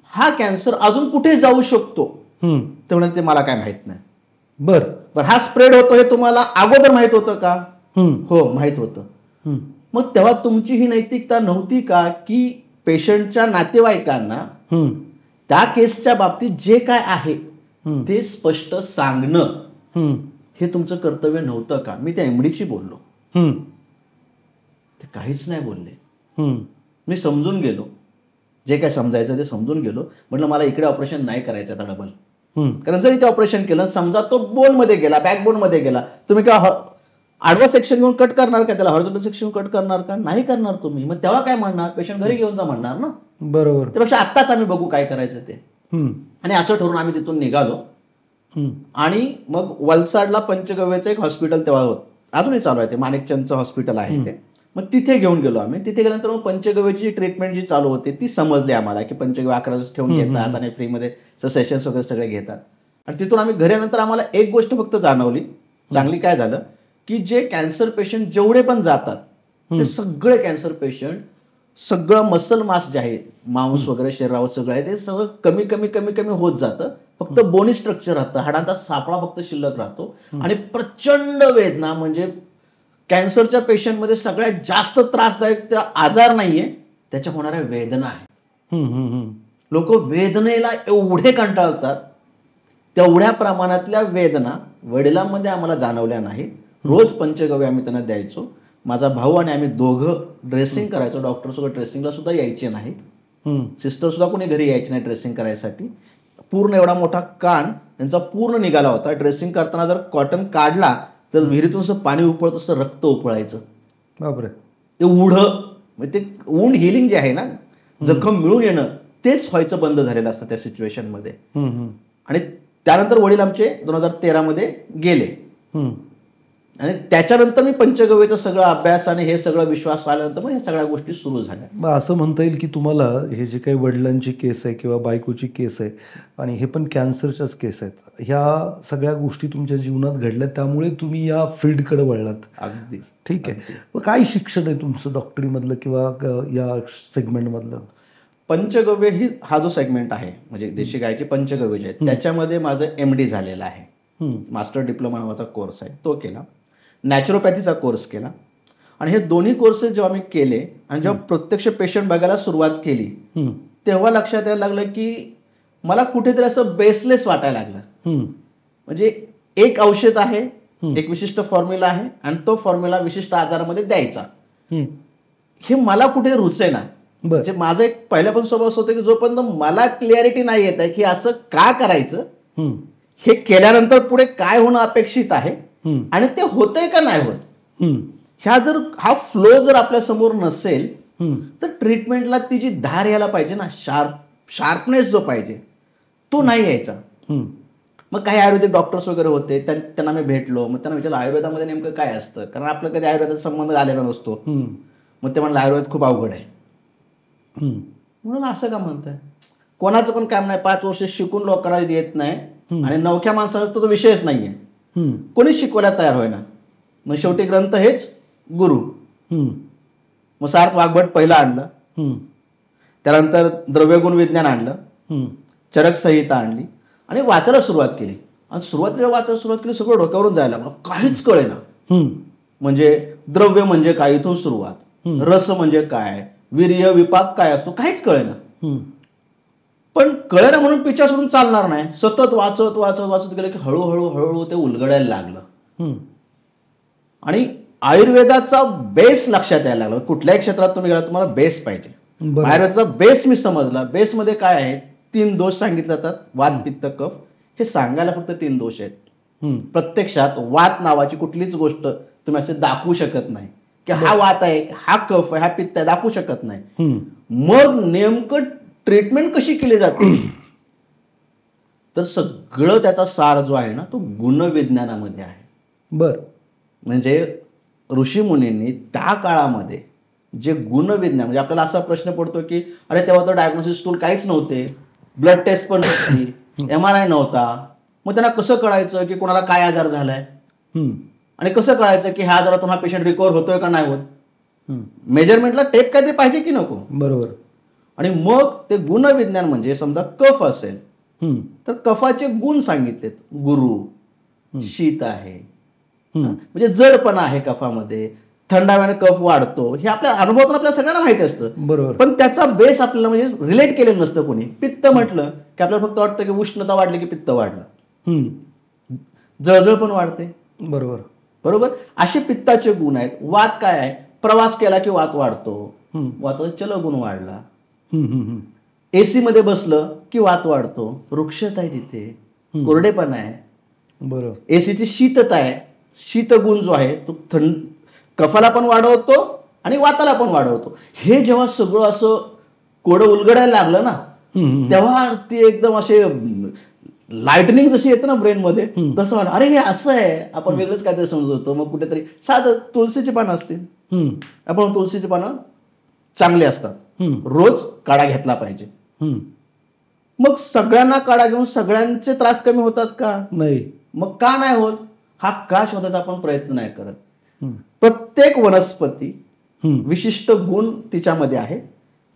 A: हा कॅन्सर अजून कुठे जाऊ शकतो? ते म्हणाले ते मला काय माहित नाही.
B: बर.
A: हा स्प्रेड होतो हे तुम्हाला अगोदर माहित होतं का? हो माहित होतं. मग तेव्हा तुमची ही नैतिकता नव्हती का की पेशंटच्या नातेवाईकांना त्या केसच्या बाबतीत जे काय आहे ते स्पष्ट सांगणं हे तुमचं कर्तव्य नव्हतं का? मी त्या एमडीशी बोललो, ते काहीच नाही बोलले. मी समजून गेलो, जे काय समजायचं ते समजून गेलो. म्हटलं मला इकडे ऑपरेशन नाही करायचं आता डबल. कारण जर इथे ऑपरेशन केलं, समजा तो बोन मध्ये गेला, बॅकबोन मध्ये गेला, तुम्ही काय आडवा सेक्शन घेऊन कट करणार का? त्याला हॉरिझॉन्टल सेक्शन कट करणार का? नाही करणार तुम्ही. मग तेव्हा काय म्हणणार? पेशंट घरी घेऊन जा म्हणणार ना.
B: बरोबर.
A: त्यापेक्षा आत्ताच आम्ही बघू काय करायचं ते. आणि असं ठरवून आम्ही तिथून निघालो. आणि मग वलसाडला पंचगव्यचं एक हॉस्पिटल तेव्हा होतं, अजूनही चालू आहे ते, माणिकचंदचं हॉस्पिटल आहे ते. मग तिथे घेऊन गेलो आम्ही. तिथे गेल्यानंतर मग पंचगव्याची ट्रीटमेंट जी चालू होती ती समजली आम्हाला की पंचगव्य 11 दिवस ठेवून घेतात आणि फ्रीमध्ये सेशन्स वगैरे सगळे घेतात. आणि तिथून आम्ही घरी आल्यानंतर आम्हाला एक गोष्ट फक्त जाणवली चांगली. काय झालं की जे कॅन्सर पेशंट जेवढे पण जातात ते सगळे कॅन्सर पेशंट, सगळं मसल मास जे आहे, मांस वगैरे शरीरावर सगळं आहे, ते सगळं कमी कमी कमी कमी होत जातं. फक्त बोनी स्ट्रक्चर राहतं, हाडांचा सापळा फक्त शिल्लक राहतो. आणि प्रचंड वेदना, म्हणजे कॅन्सरच्या पेशंटमध्ये सगळ्यात जास्त त्रासदायक आजार नाहीये, त्याच्या होणाऱ्या वेदना आहे. लोक वेदनेला एवढे कंटाळतात, तेवढ्या प्रमाणातल्या वेदना वडिलांमध्ये आम्हाला जाणवल्या नाही. रोज पंचगव्य आम्ही त्यांना द्यायचो. माझा भाऊ आणि आम्ही दोघं ड्रेसिंग करायचो. डॉक्टर सुद्धा ड्रेसिंगला सुद्धा यायचे नाहीत, सिस्टर सुद्धा कोणी घरी यायची नाही ड्रेसिंग करायसाठी. पूर्ण एवढा मोठा कान त्यांचा पूर्ण निघाला होता. ड्रेसिंग करताना जर कॉटन काढला तर विहिरीतून असं पाणी उपळत, असं रक्त उपळायचं.
B: बापरे.
A: एवढं म्हणजे ते वुंड हिलिंग जे आहे ना, जखम मिळून येणं, तेच व्हायचं बंद झालेलं असतं त्या सिच्युएशनमध्ये. आणि त्यानंतर वडील आमचे 2013मध्ये गेले. आणि त्याच्यानंतर मी पंचगव्यचा सगळं अभ्यास आणि हे सगळं विश्वास आल्यानंतर मग ह्या सगळ्या गोष्टी सुरू झाल्या.
B: मग असं म्हणता येईल की तुम्हाला हे जे काही वडिलांची केस आहे किंवा बायकोची केस आहे आणि हे पण कॅन्सरच्याच केस आहेत, ह्या सगळ्या गोष्टी तुमच्या जीवनात घडल्या, त्यामुळे तुम्ही या फील्डकडे वळलात.
A: अगदी
B: ठीक आहे. मग काय शिक्षण आहे तुमचं डॉक्टरीमधलं किंवा या सेगमेंटमधलं?
A: पंचगव्य हा जो सेगमेंट आहे, म्हणजे देशी गायचे पंचगव्य जे आहेत, त्याच्यामध्ये माझं MD झालेलं आहे. मास्टर डिप्लोमा नावाचा कोर्स आहे, तो केला. नॅचरोपॅथीचा कोर्स केला. आणि हे दोन्ही कोर्सेस जेव्हा मी केले आणि जेव्हा प्रत्यक्ष पेशंट बघायला सुरुवात केली, तेव्हा लक्षात यायला लागलं की मला कुठेतरी असं बेसलेस वाटायला लागलं. म्हणजे एक औषध आहे, एक विशिष्ट फॉर्म्युला आहे आणि तो फॉर्म्युला विशिष्ट आजारामध्ये द्यायचा, हे मला कुठे रुचेना. म्हणजे माझं एक पहिल्यापासून स्वभाव असं होतं की जोपर्यंत मला क्लिअरिटी नाही येत आहे की असं का करायचं, हे केल्यानंतर पुढे काय होणं अपेक्षित आहे आणि ते होतंय का नाही होत, हा फ्लो जर आपल्या समोर नसेल तर ट्रीटमेंटला ती जी धार यायला पाहिजे ना, शार्पनेस जो पाहिजे तो नाही यायचा. मग काही आयुर्वेदिक डॉक्टर्स वगैरे होते, त्यांना मी भेटलो. मग त्यांना विचारलं आयुर्वेदामध्ये नेमकं काय असतं, कारण आपलं कधी आयुर्वेदाचा संबंध आलेला नसतो. मग ते म्हणलं आयुर्वेद खूप अवघड आहे. म्हणून असं का म्हणताय, कोणाचं पण काम नाही, 5 वर्ष शिकून लोकांना येत नाही आणि नवख्या माणसाचा तो विषयच नाहीये, कोणीच शिकवायला तयार होईना. मग शेवटी ग्रंथ हेच गुरु. मग सार्थ वाघभट पहिलं आणलं, त्यानंतर द्रव्यगुण विज्ञान आणलं, चरक संहिता आणली आणि वाचायला सुरुवात केली. आणि सुरुवातीला वाचायला सुरुवात केली, सगळं डोक्यावरून जायला लागलं, काहीच कळेना. म्हणजे द्रव्य म्हणजे काय इथून सुरुवात, रस म्हणजे काय, वीर्य विपाक काय असतो, काहीच कळेना. पण कळेना म्हणून पिछा सोडून चालणार नाही. सतत वाचत वाचत वाचत गेलं की हळूहळू हळूहळू ते उलगडायला लागलं आणि आयुर्वेदाचा बेस लक्षात यायला लागला. कुठल्याही क्षेत्रात तुम्ही गेला तुम्हाला बेस पाहिजे. आयुर्वेदाचा बेस मी समजला. बेसमध्ये काय आहे, 3 दोष सांगितले जातात, वात पित्त कफ. हे सांगायला फक्त 3 दोष आहेत. प्रत्यक्षात वात नावाची कुठलीच गोष्ट तुम्ही असे दाखवू शकत नाही की हा वात आहे, हा कफ आहे, हा पित्त आहे, दाखवू शकत नाही. मग नेमकं ट्रीटमेंट कशी केली जाते, तर सगळं त्याचा सार जो आहे ना तो गुणविज्ञानामध्ये आहे. म्हणजे ऋषीमुनींनी त्या काळामध्ये जे गुणविज्ञान, म्हणजे आपल्याला असा प्रश्न पडतो की अरे तेव्हा तर डायग्नोसिस टूल काहीच नव्हते, ब्लड टेस्ट पण नव्हती, MRI नव्हता, मग त्यांना कसं कळायचं की कोणाला काय आजार झालाय आणि कसं कळायचं की ह्या आजारातून हा पेशंट रिकव्हर होतोय का नाही होत. मेजरमेंटला टेप काहीतरी पाहिजे की नको.
B: बरोबर.
A: आणि मग ते गुणविज्ञान म्हणजे समजा कफ असेल तर कफाचे गुण सांगितलेत. गुरु शीत आहे, म्हणजे जडपणा आहे कफामध्ये, थंडाव्याने कफ वाढतो, हे आपल्या अनुभवातून आपल्याला सगळ्यांना माहिती असतं.
B: बरोबर.
A: पण त्याचा बेस आपल्याला म्हणजे रिलेट केलेलं नसतं कोणी. पित्त म्हटलं की आपल्याला फक्त वाटतं की उष्णता वाढली की पित्त वाढलं, जळजळ पण वाढते.
B: बरोबर
A: बरोबर. असे पित्ताचे गुण आहेत. वात काय आहे, प्रवास केला की वात वाढतो, वाताचा चलगुण वाढला. AC मध्ये बसलं की वात वाढतो, वृक्षता आहे तिथे, कोरडेपणा आहे.
B: बरोबर.
A: एसीची शीतता आहे, शीतगुण जो आहे तो कफाला पण वाढवतो आणि वाताला पण वाढवतो. हे जेव्हा सगळं असं कोडं उलगडायला लागलं ना, तेव्हा ती एकदम असे लाइटनिंग जशी येते ना ब्रेन मध्ये, तसं वाटलं अरे हे असं आहे, आपण वेगळंच काहीतरी समजत होतो. मग कुठेतरी साधं तुळशीची पानं असतील, आपण तुळशीची पानं चांगली असतात, रोज काढा घेतला पाहिजे. मग सगळ्यांना काढा घेऊन सगळ्यांचे त्रास कमी होतात का?
B: नाही.
A: मग का नाही होत, हा का शोधायचा आपण प्रयत्न नाही करत. प्रत्येक वनस्पती विशिष्ट गुण तिच्यामध्ये आहे,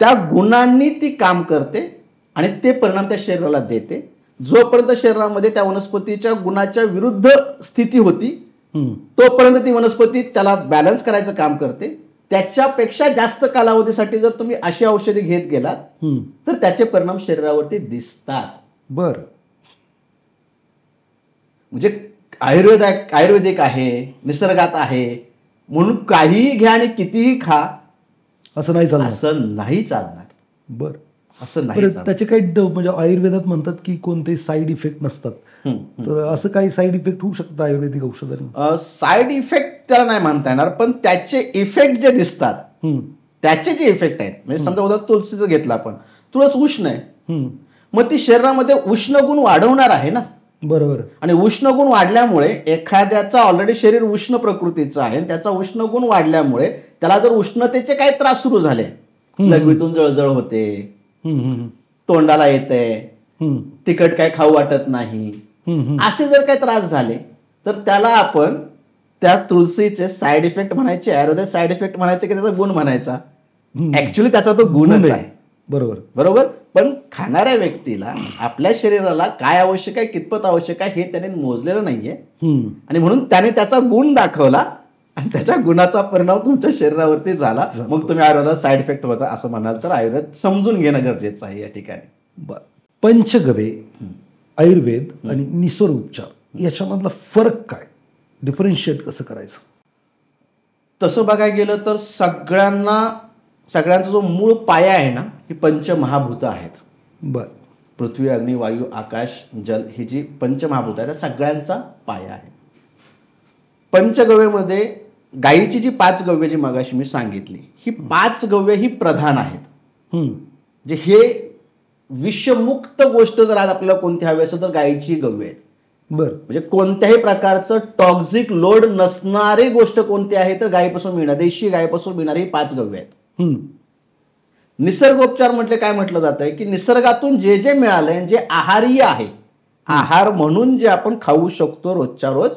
A: त्या गुणांनी ती काम करते आणि ते परिणाम त्या शरीराला देते. जोपर्यंत शरीरामध्ये त्या वनस्पतीच्या गुणाच्या विरुद्ध स्थिती होती तोपर्यंत ती वनस्पती त्याला बॅलन्स करायचं काम करते. त्याच्यापेक्षा जास्त कालावधीसाठी जर तुम्ही अशी औषधी घेत गेलात तर त्याचे परिणाम शरीरावरती दिसतात.
B: बर.
A: म्हणजे आयुर्वेदिक आहे, निसर्गात आहे म्हणून काहीही घ्या आणि कितीही खा
B: असं नाही चालणार.
A: असं नाही चालणार.
B: बर.
A: असं नाही.
B: त्याचे काही म्हणजे आयुर्वेदात म्हणतात की कोणतेही साईड इफेक्ट नसतात, तर असं काही साईड इफेक्ट होऊ शकतात आयुर्वेदिक औषधांनी?
A: साईड इफेक्ट त्याला नाही म्हणता येणार, पण त्याचे इफेक्ट जे दिसतात त्याचे जे इफेक्ट आहेत, म्हणजे समजा उदाहरण तुळशीचं घेतलं आपण, तुळस उष्ण आहे, मग ती शरीरामध्ये उष्ण गुण वाढवणार आहे ना.
B: बरोबर. आणि
A: उष्ण गुण वाढल्यामुळे एखाद्याचा ऑलरेडी शरीर उष्ण प्रकृतीचं आहे, त्याचा उष्ण गुण वाढल्यामुळे त्याला जर उष्णतेचे काही त्रास सुरू झाले, लघवीतून जळजळ होते, तोंडाला येते, तिखट काय खाऊ वाटत नाही, असे जर काही त्रास झाले तर त्याला आपण त्या तुळशीचे साईड इफेक्ट म्हणायचे, आयुर्वेद साईड इफेक्ट म्हणायचे की त्याचा गुण म्हणायचा. ऍक्च्युली त्याचा तो गुणच आहे.
B: बरोबर.
A: बरोबर. पण खाणाऱ्या व्यक्तीला आपल्या शरीराला काय आवश्यक आहे, कितपत आवश्यक आहे हे त्याने मोजलेलं नाहीये आणि म्हणून त्याने त्याचा गुण दाखवला आणि त्याच्या गुणाचा परिणाम तुमच्या शरीरावरती झाला. मग तुम्ही आयुर्वेदात साईड इफेक्ट होता असं म्हणाल तर आयुर्वेद समजून घेणं गरजेचं आहे या ठिकाणी.
B: पंचगव्ये, आयुर्वेद आणि निसर्ग उपचार याच्यामधला फरक काय, डिफरन्शिएट कसं करायचं?
A: तसं बघायला गेलं तर सगळ्यांना सगळ्यांचा जो मूळ पाया आहे ना, ही पंचमहाभूत आहेत.
B: बर.
A: पृथ्वी, अग्नी, वायू, आकाश, जल ही जी पंचमहाभूत आहेत त्या सगळ्यांचा पाया आहे. पंचगव्यमध्ये गायीची जी 5 गव्य जी मगाशी मी सांगितली, ही 5 गव्य ही प्रधान आहेत. जे हे विषमुक्त गोष्ट जर आज आपल्याला कोणती हवी असेल तर गायीची गव्य आहेत.
B: बर.
A: म्हणजे कोणत्याही प्रकारचं टॉक्झिक लोड नसणारी गोष्ट कोणती आहे तर गायीपासून मिळणार, देशी गायीपासून मिळणारी 5 गव्य आहेत. निसर्गोपचार म्हटले काय म्हटलं जात आहे की निसर्गातून जे जे मिळालंय, जे आहारीय आहे, आहार म्हणून जे आपण खाऊ शकतो रोजच्या रोज,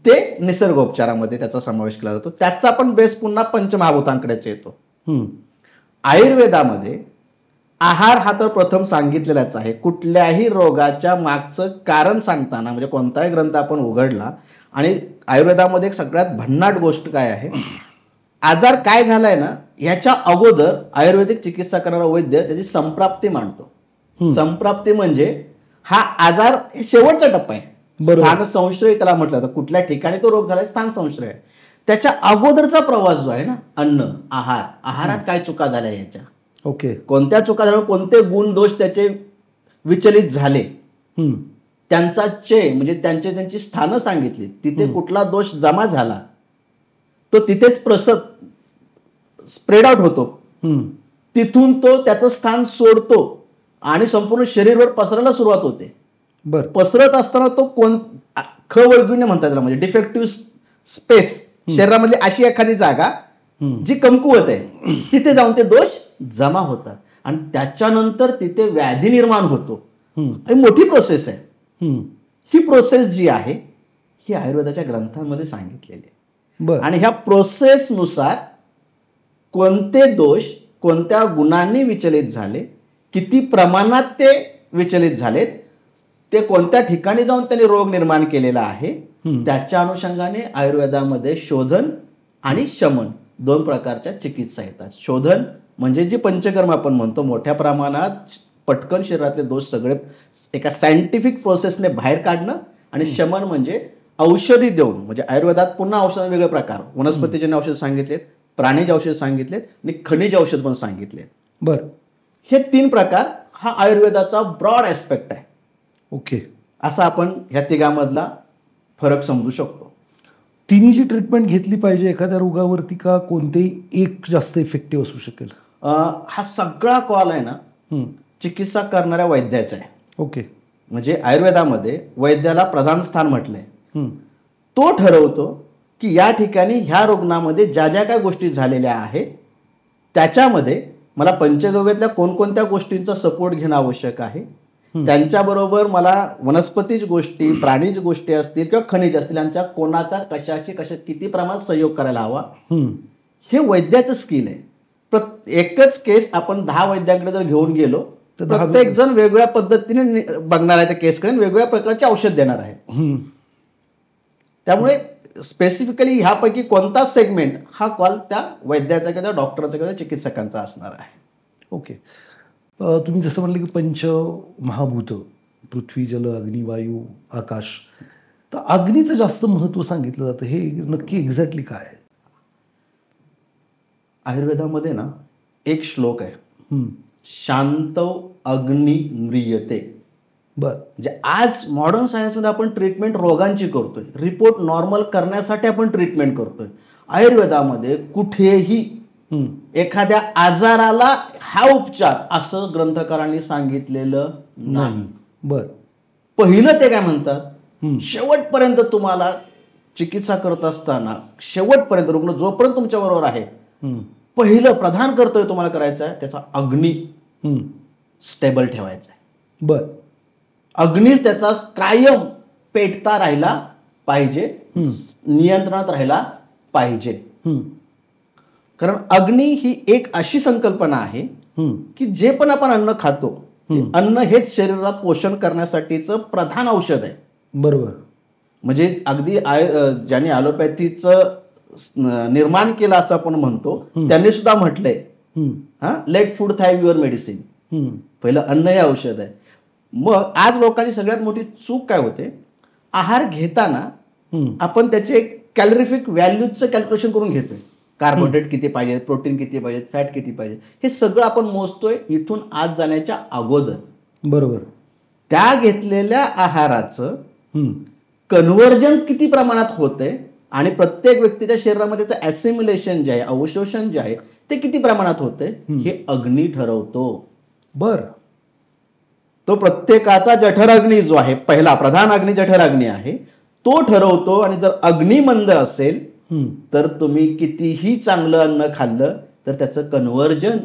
A: ते निसर्गोपचारामध्ये त्याचा समावेश केला जातो. त्याचा पण बेस पुन्हा पंचमहाभूतांकडेच येतो. आयुर्वेदामध्ये आहार हा तर प्रथम सांगितलेलाच आहे. कुठल्याही रोगाच्या मागचं कारण सांगताना म्हणजे कोणताही ग्रंथ आपण उघडला आणि आयुर्वेदामध्ये एक सगळ्यात भन्नाट गोष्ट काय आहे, आजार काय झालाय ना ह्याच्या अगोदर आयुर्वेदिक चिकित्सा करणारा वैद्य त्याची संप्राप्ती मांडतो. संप्राप्ती म्हणजे हा आजार हे शेवटचा टप्पा आहे. स्थान संशय त्याला म्हटलं जातं. कुठल्या ठिकाणी तो रोग झालाय स्थान संशय आहे. त्याच्या अगोदरचा प्रवास जो आहे ना, अन्न, आहार, आहारात काय चुका झाल्या याच्या,
B: ओके,
A: कोणत्या चुका झाल्या, कोणते गुण दोष त्याचे विचलित झाले, त्यांचा चय म्हणजे त्यांची स्थानं सांगितली, तिथे कुठला दोष जमा झाला तो तिथेच स्प्रेड आउट होतो. तिथून तो त्याचं स्थान सोडतो आणि संपूर्ण शरीरवर पसरायला सुरुवात होते. पसरत असताना तो खवळगुण्य म्हणतात त्याला, म्हणजे डिफेक्टिव्ह स्पेस, शरीरामधली अशी एखादी जागा जी कमकुवत आहे तिथे जाऊन ते दोष जमा होतात आणि त्याच्यानंतर तिथे व्याधी निर्माण होतो. ही मोठी प्रोसेस आहे. ही प्रोसेस जी आहे ही आयुर्वेदाच्या ग्रंथांमध्ये सांगितलेली आहे. आणि ह्या प्रोसेसनुसार कोणते दोष कोणत्या गुणांनी विचलित झाले, किती प्रमाणात ते विचलित झालेत, ते कोणत्या ठिकाणी जाऊन त्यांनी रोग निर्माण केलेला आहे, त्याच्या अनुषंगाने आयुर्वेदामध्ये शोधन आणि शमन 2 प्रकारच्या चिकित्सा येतात. शोधन म्हणजे जी पंचकर्म आपण म्हणतो, मोठ्या प्रमाणात पटकन शरीरातले दोष सगळे एका सायंटिफिक प्रोसेसने बाहेर काढणं, आणि शमन म्हणजे औषधी देऊन, म्हणजे आयुर्वेदात पुन्हा औषध वेगळे प्रकार, वनस्पतीजन्य औषध सांगितलेत, प्राणीज औषध सांगितलेत आणि खनिज औषध पण सांगितलेत.
B: बरं,
A: हे 3 प्रकार हा आयुर्वेदाचा ब्रॉड ऍस्पेक्ट आहे.
B: ओके,
A: असा आपण ह्या तिघांमधला फरक समजू शकतो.
B: तिन्ही जी ट्रीटमेंट घेतली पाहिजे एखाद्या रोगावरती, का कोणतेही एक जास्त इफेक्टिव्ह असू शकेल?
A: हा सगळा कॉल आहे ना चिकित्सा करणाऱ्या वैद्याचा आहे.
B: ओके,
A: म्हणजे आयुर्वेदामध्ये वैद्याला प्रधान स्थान म्हटलंय. तो ठरवतो की या ठिकाणी ह्या रुग्णामध्ये ज्या ज्या काय गोष्टी झालेल्या आहेत त्याच्यामध्ये मला पंचगव्यातल्या कोणकोणत्या गोष्टींचा सपोर्ट घेणं आवश्यक आहे, त्यांच्याबरोबर मला वनस्पतीज गोष्टी, प्राणीज गोष्टी असतील किंवा खनिज असतील, यांच्या कोणाचा कशा किती प्रमाणात सहयोग करायला हवा, हे वैद्याचं स्किल आहे. एकच केस आपण 10 वैद्यांकडे जर घेऊन गेलो तर प्रत्येक जण वेगवेगळ्या पद्धतीने बघणार आहे त्या केसकडे, वेगवेगळ्या प्रकारचे औषध देणार आहे. त्यामुळे स्पेसिफिकली ह्यापैकी कोणता सेगमेंट हा कॉल त्या वैद्याचा किंवा डॉक्टरचा किंवा चिकित्सकांचा असणार आहे.
B: ओके, तुम्ही जसं म्हणलं की पंचमहाभूत, पृथ्वी, जल, अग्नी, वायू, आकाश, तर अग्नीचं जास्त महत्त्व सांगितलं जातं, हे नक्की एक्झॅक्टली काय आहे?
A: आयुर्वेदामध्ये ना एक श्लोक आहे, शांतौ अग्नी म्रियते. म्हणजे आज मॉडर्न सायन्समध्ये आपण ट्रीटमेंट रोगांची करतोय, रिपोर्ट नॉर्मल करण्यासाठी आपण ट्रीटमेंट करतोय. आयुर्वेदामध्ये कुठेही एखाद्या आजाराला हा उपचार असं ग्रंथकारांनी सांगितलेलं नाही. पहिलं ते काय म्हणतात, शेवटपर्यंत तुम्हाला चिकित्सा करत असताना शेवटपर्यंत रुग्ण जोपर्यंत तुमच्या बरोबर आहे, पहिलं प्रधान कर्तव्य तुम्हाला करायचं आहे त्याचा अग्नी स्टेबल ठेवायचा आहे. अग्नीच त्याचा कायम पेटता राहिला पाहिजे, नियंत्रणात राहिला पाहिजे. कारण अग्नी ही एक अशी संकल्पना आहे की जे पण आपण अन्न खातो, अन्न हेच शरीराला पोषण करण्यासाठीचं प्रधान औषध आहे.
B: बरोबर.
A: म्हणजे अगदी ज्यांनी ॲलोपॅथीचं निर्माण केलं असं आपण म्हणतो, त्यांनी सुद्धा म्हटलंय, लेट फूड थाईव युअर मेडिसिन. पहिलं अन्न हे औषध आहे. मग आज लोकांची सगळ्यात मोठी चूक काय होते, आहार घेताना आपण त्याचे कॅलरिफिक व्हॅल्यूजचं कॅल्क्युलेशन करून घेतोय. कार्बोहायड्रेट किती पाहिजेत, प्रोटीन किती पाहिजेत, फॅट किती पाहिजे, हे सगळं आपण मोजतोय इथून आत जाण्याच्या अगोदर.
B: बरोबर.
A: त्या घेतलेल्या आहाराचं कन्व्हर्जन किती प्रमाणात होतंय आणि प्रत्येक व्यक्तीच्या शरीरामध्ये त्याचं ऍसिम्युलेशन जे आहे, अवशोषण जे आहे, ते किती प्रमाणात होतंय हे अग्नी ठरवतो.
B: बर.
A: तो प्रत्येकाचा जठराग्नी जो आहे, पहिला प्रधान अग्नी जठराग्नी आहे, तो ठरवतो. आणि जर अग्नी मंद असेल तर तुम्ही कितीही चांगलं अन्न खाल्लं तर त्याचं कन्व्हर्जन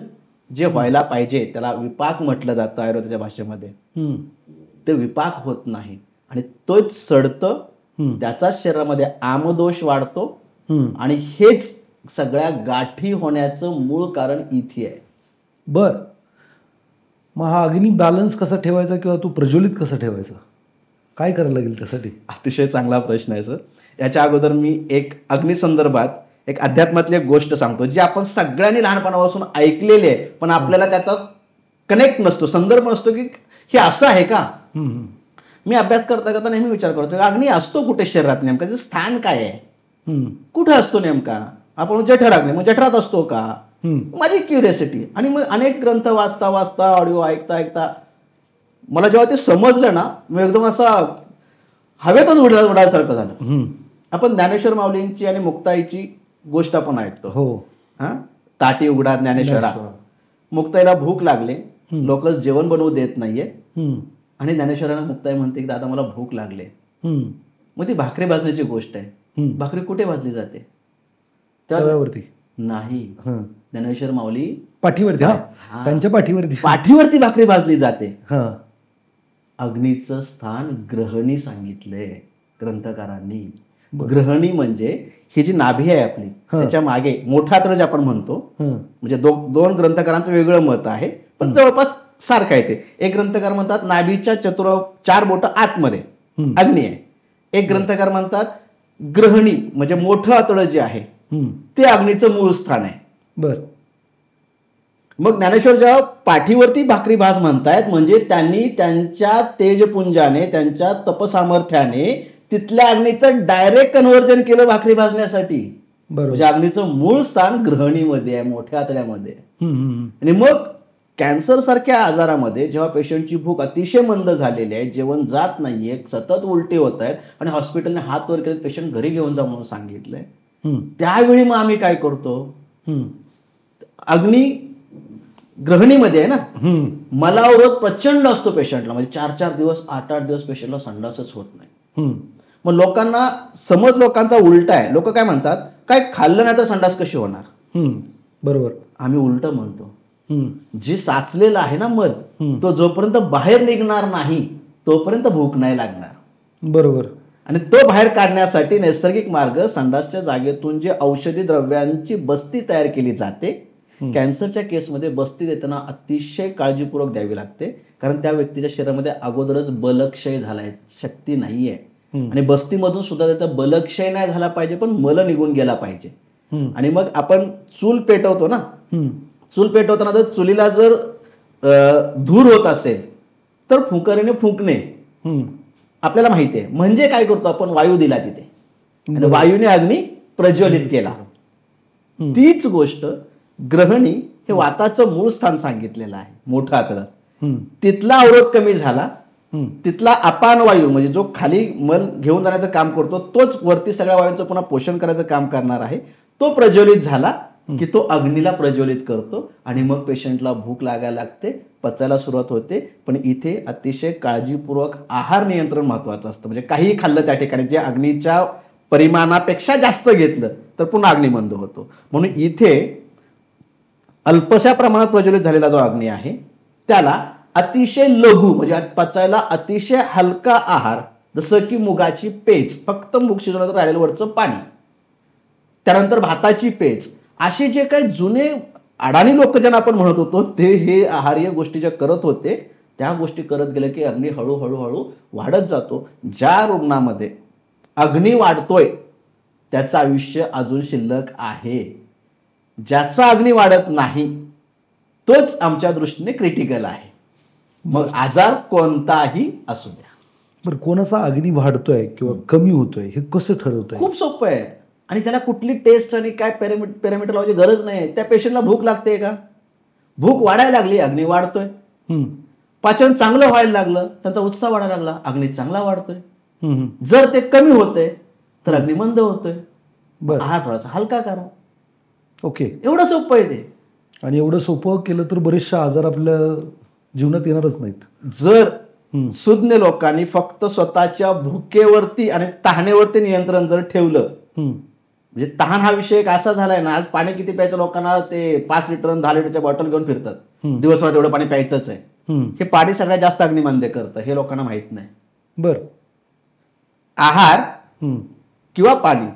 A: जे व्हायला पाहिजे, त्याला विपाक म्हटलं जातं आयुर्वेदाच्या भाषेमध्ये, ते विपाक होत नाही आणि तोच सडतं. त्याचाच शरीरामध्ये आमदोष वाढतो आणि हेच सगळ्या गाठी होण्याचं मूळ कारण इथे आहे.
B: बर. मग हा अग्नी बॅलन्स कसा ठेवायचा किंवा तो प्रज्वलित कसा ठेवायचा, काय करायला लागेल त्यासाठी?
A: अतिशय चांगला प्रश्न आहे सर. याच्या अगोदर मी एक अग्नी संदर्भात एक अध्यात्मातली एक गोष्ट सांगतो, जी आपण सगळ्यांनी लहानपणापासून ऐकलेली आहे, पण आपल्याला त्याचा कनेक्ट नसतो, संदर्भ नसतो की हे असं आहे का. मी अभ्यास करता करता नेहमी विचार करतो अग्नी असतो कुठे शरीरात, नेमका त्याचं स्थान काय आहे, कुठं असतो नेमका. आपण जठराग्नी, मग जठरात असतो का, माझी क्युरियोसिटी. आणि मग अनेक ग्रंथ वाचता वाचता, ऑडिओ ऐकता ऐकता मला जेव्हा ते समजलं ना, मी एकदम असा हवेतच उडाल्यासारखं झालं. आपण ज्ञानेश्वर माऊलींची आणि मुक्ताईची गोष्ट आपण ऐकतो.
B: हो.
A: हा, ताटी उघडा ज्ञानेश्वरा. मुक्ताईला भूक लागले, लोक जेवण बनवू देत नाहीये आणि ज्ञानेश्वरांना मुक्ताई म्हणते की दादा मला भूक लागले. मग ती भाकरी भाजण्याची गोष्ट आहे. भाकरी कुठे भाजली जाते?
B: तव्यावरती
A: नाही, ज्ञानेश्वर माऊली
B: पाठीवरती, त्यांच्या
A: पाठीवरती भाकरी भाजली जाते. अग्नीचं स्थान ग्रहणी सांगितलंय ग्रंथकारांनी. ग्रहणी म्हणजे ही जी नाभी आहे आपली, त्याच्या मागे मोठा आतडं जे आपण म्हणतो, म्हणजे दोन ग्रंथकारांचं वेगळं मत आहे, पण जवळपास सारखं आहे ते. एक ग्रंथकार म्हणतात नाभीच्या 4 बोटं आतमध्ये अग्नी आहे. एक ग्रंथकार म्हणतात ग्रहणी म्हणजे मोठं आतडं जे आहे ते अग्नीचं मूळ स्थान आहे.
B: बर.
A: मग ज्ञानेश्वर जेव्हा पाठीवरती भाकरी भाज म्हणतायत, म्हणजे त्यांनी त्यांच्या तेजपुंजाने, त्यांच्या तपसामर्थ्याने तिथल्या अग्नीचं डायरेक्ट कन्व्हर्जन केलं भाकरी भाजण्यासाठी. म्हणजे अग्नीचं मूळ स्थान ग्रहणीमध्ये आहे, मोठ्या आतड्यामध्ये. आणि मग कॅन्सर सारख्या आजारामध्ये जेव्हा पेशंटची भूक अतिशय मंद झालेली आहे, जेवण जात नाहीये, सतत उलटे होत आहेत आणि हॉस्पिटलने हात वर केले, पेशंट घरी घेऊन जा म्हणून सांगितलंय, त्यावेळी मग आम्ही काय करतो, अग्नी ग्रहणीमध्ये आहे ना, मलावरोध प्रचंड असतो पेशंटला. म्हणजे 4-4 दिवस 8-8 दिवस पेशंटला संडासच होत नाही. मग लोकांना समज लोकांचा उलटा आहे. लोक काय म्हणतात, काय खाल्लं नाही तर संडास कशी होणार.
B: बरोबर.
A: आम्ही उलट म्हणतो, जे साचलेलं आहे ना मल, तो जोपर्यंत बाहेर निघणार नाही तोपर्यंत भूक नाही लागणार.
B: बरोबर.
A: आणि तो बाहेर काढण्यासाठी नैसर्गिक मार्ग, संडासच्या जागेतून जे औषधी द्रव्यांची बस्ती तयार केली जाते. कॅन्सरच्या केसमध्ये बस्ती देताना अतिशय काळजीपूर्वक द्यावी लागते, कारण त्या व्यक्तीच्या शरीरामध्ये अगोदरच बलक्षय झालाय, शक्ती नाहीये. आणि बस्तीमधून सुद्धा त्याचा बलक्षय नाही झाला पाहिजे, पण मल निघून गेला पाहिजे. आणि मग आपण चूल पेटवतो ना, चूल पेटवताना जर चुलीला जर धूर होत असेल तर फुंकरीने फुंकणे आपल्याला माहिती आहे. म्हणजे काय करतो आपण, वायू दिला तिथे आणि वायूने अग्नी प्रज्वलित केला. तीच गोष्ट ग्रहणी हे वाताचं मूळ स्थान सांगितलेलं आहे, मोठं आतडं. तिथला अवरोध कमी झाला, तिथला अपान वायू म्हणजे जो खाली मल घेऊन जाण्याचं काम करतो, तोच वरती सगळ्या वायूंचं पुन्हा पोषण करायचं काम करणार आहे. तो प्रज्वलित झाला की तो अग्नीला प्रज्वलित करतो आणि मग पेशंटला भूक लागायला लागते, पचायला सुरुवात होते. पण इथे अतिशय काळजीपूर्वक आहार नियंत्रण महत्वाचं असतं. म्हणजे काही खाल्लं त्या ठिकाणी, जे अग्नीच्या परिमाणापेक्षा जास्त घेतलं तर पुन्हा अग्नी मंद होतो. म्हणून इथे अल्पशा प्रमाणात प्रज्वलित झालेला जो अग्नी आहे त्याला अतिशय लघु म्हणजे पचायला अतिशय हलका आहार, जसं की मुगाची पेज, फक्त मूग शिजवलं तर राहिलेलं वरचं पाणी, त्यानंतर भाताची पेज, असे जे काही जुने अडाणी लोक ज्यांना आपण म्हणत होतो ते हे आहार्य गोष्टी ज्या करत होते, त्या गोष्टी करत गेले की अग्नी हळूहळू वाढत जातो. ज्या रुग्णामध्ये अग्नी वाढतोय त्याचं आयुष्य अजून शिल्लक आहे. ज्याचा अग्नी वाढत नाही तोच आमच्या दृष्टीने क्रिटिकल आहे, मग आजार कोणताही असू द्या.
B: बरं, कोणाचा अग्नी वाढतोय किंवा कमी होतोय हे कसं ठरवतंय?
A: खूप सोपं आहे. आणि त्याला कुठली टेस्ट आणि काय पॅरामीटर लावायची गरज नाही. त्या पेशंटला भूक लागते का? भूक वाढायला लागली, अग्नी वाढतोय. पाचन चांगलं व्हायला लागलं, त्यांचा उत्साह वाढायला लागला, अग्नी चांगला वाढतोय. जर ते कमी होते तर अग्नी मंद होतोय. आहार थोडासा हलका करा.
B: ओके,
A: एवढं सोपं आहे ते.
B: आणि एवढं सोपं केलं तर बरेचसे आजार आपल्या जीवनात येणारच नाहीत.
A: जर सुज्ञ लोकांनी फक्त स्वतःच्या भुकेवरती आणि तहानेवरती नियंत्रण जर ठेवलं, म्हणजे तहान हा विषय एक असा झालाय ना, आज पाणी किती प्यायचं लोकांना, ते 5 लिटर 10 लिटरच्या बॉटल घेऊन फिरतात. दिवसभरात एवढं पाणी प्यायचंच आहे. हे पाणी सगळ्यात जास्त अग्निमांद्य करतं, हे लोकांना माहित नाही.
B: बर,
A: आहार किंवा पाणी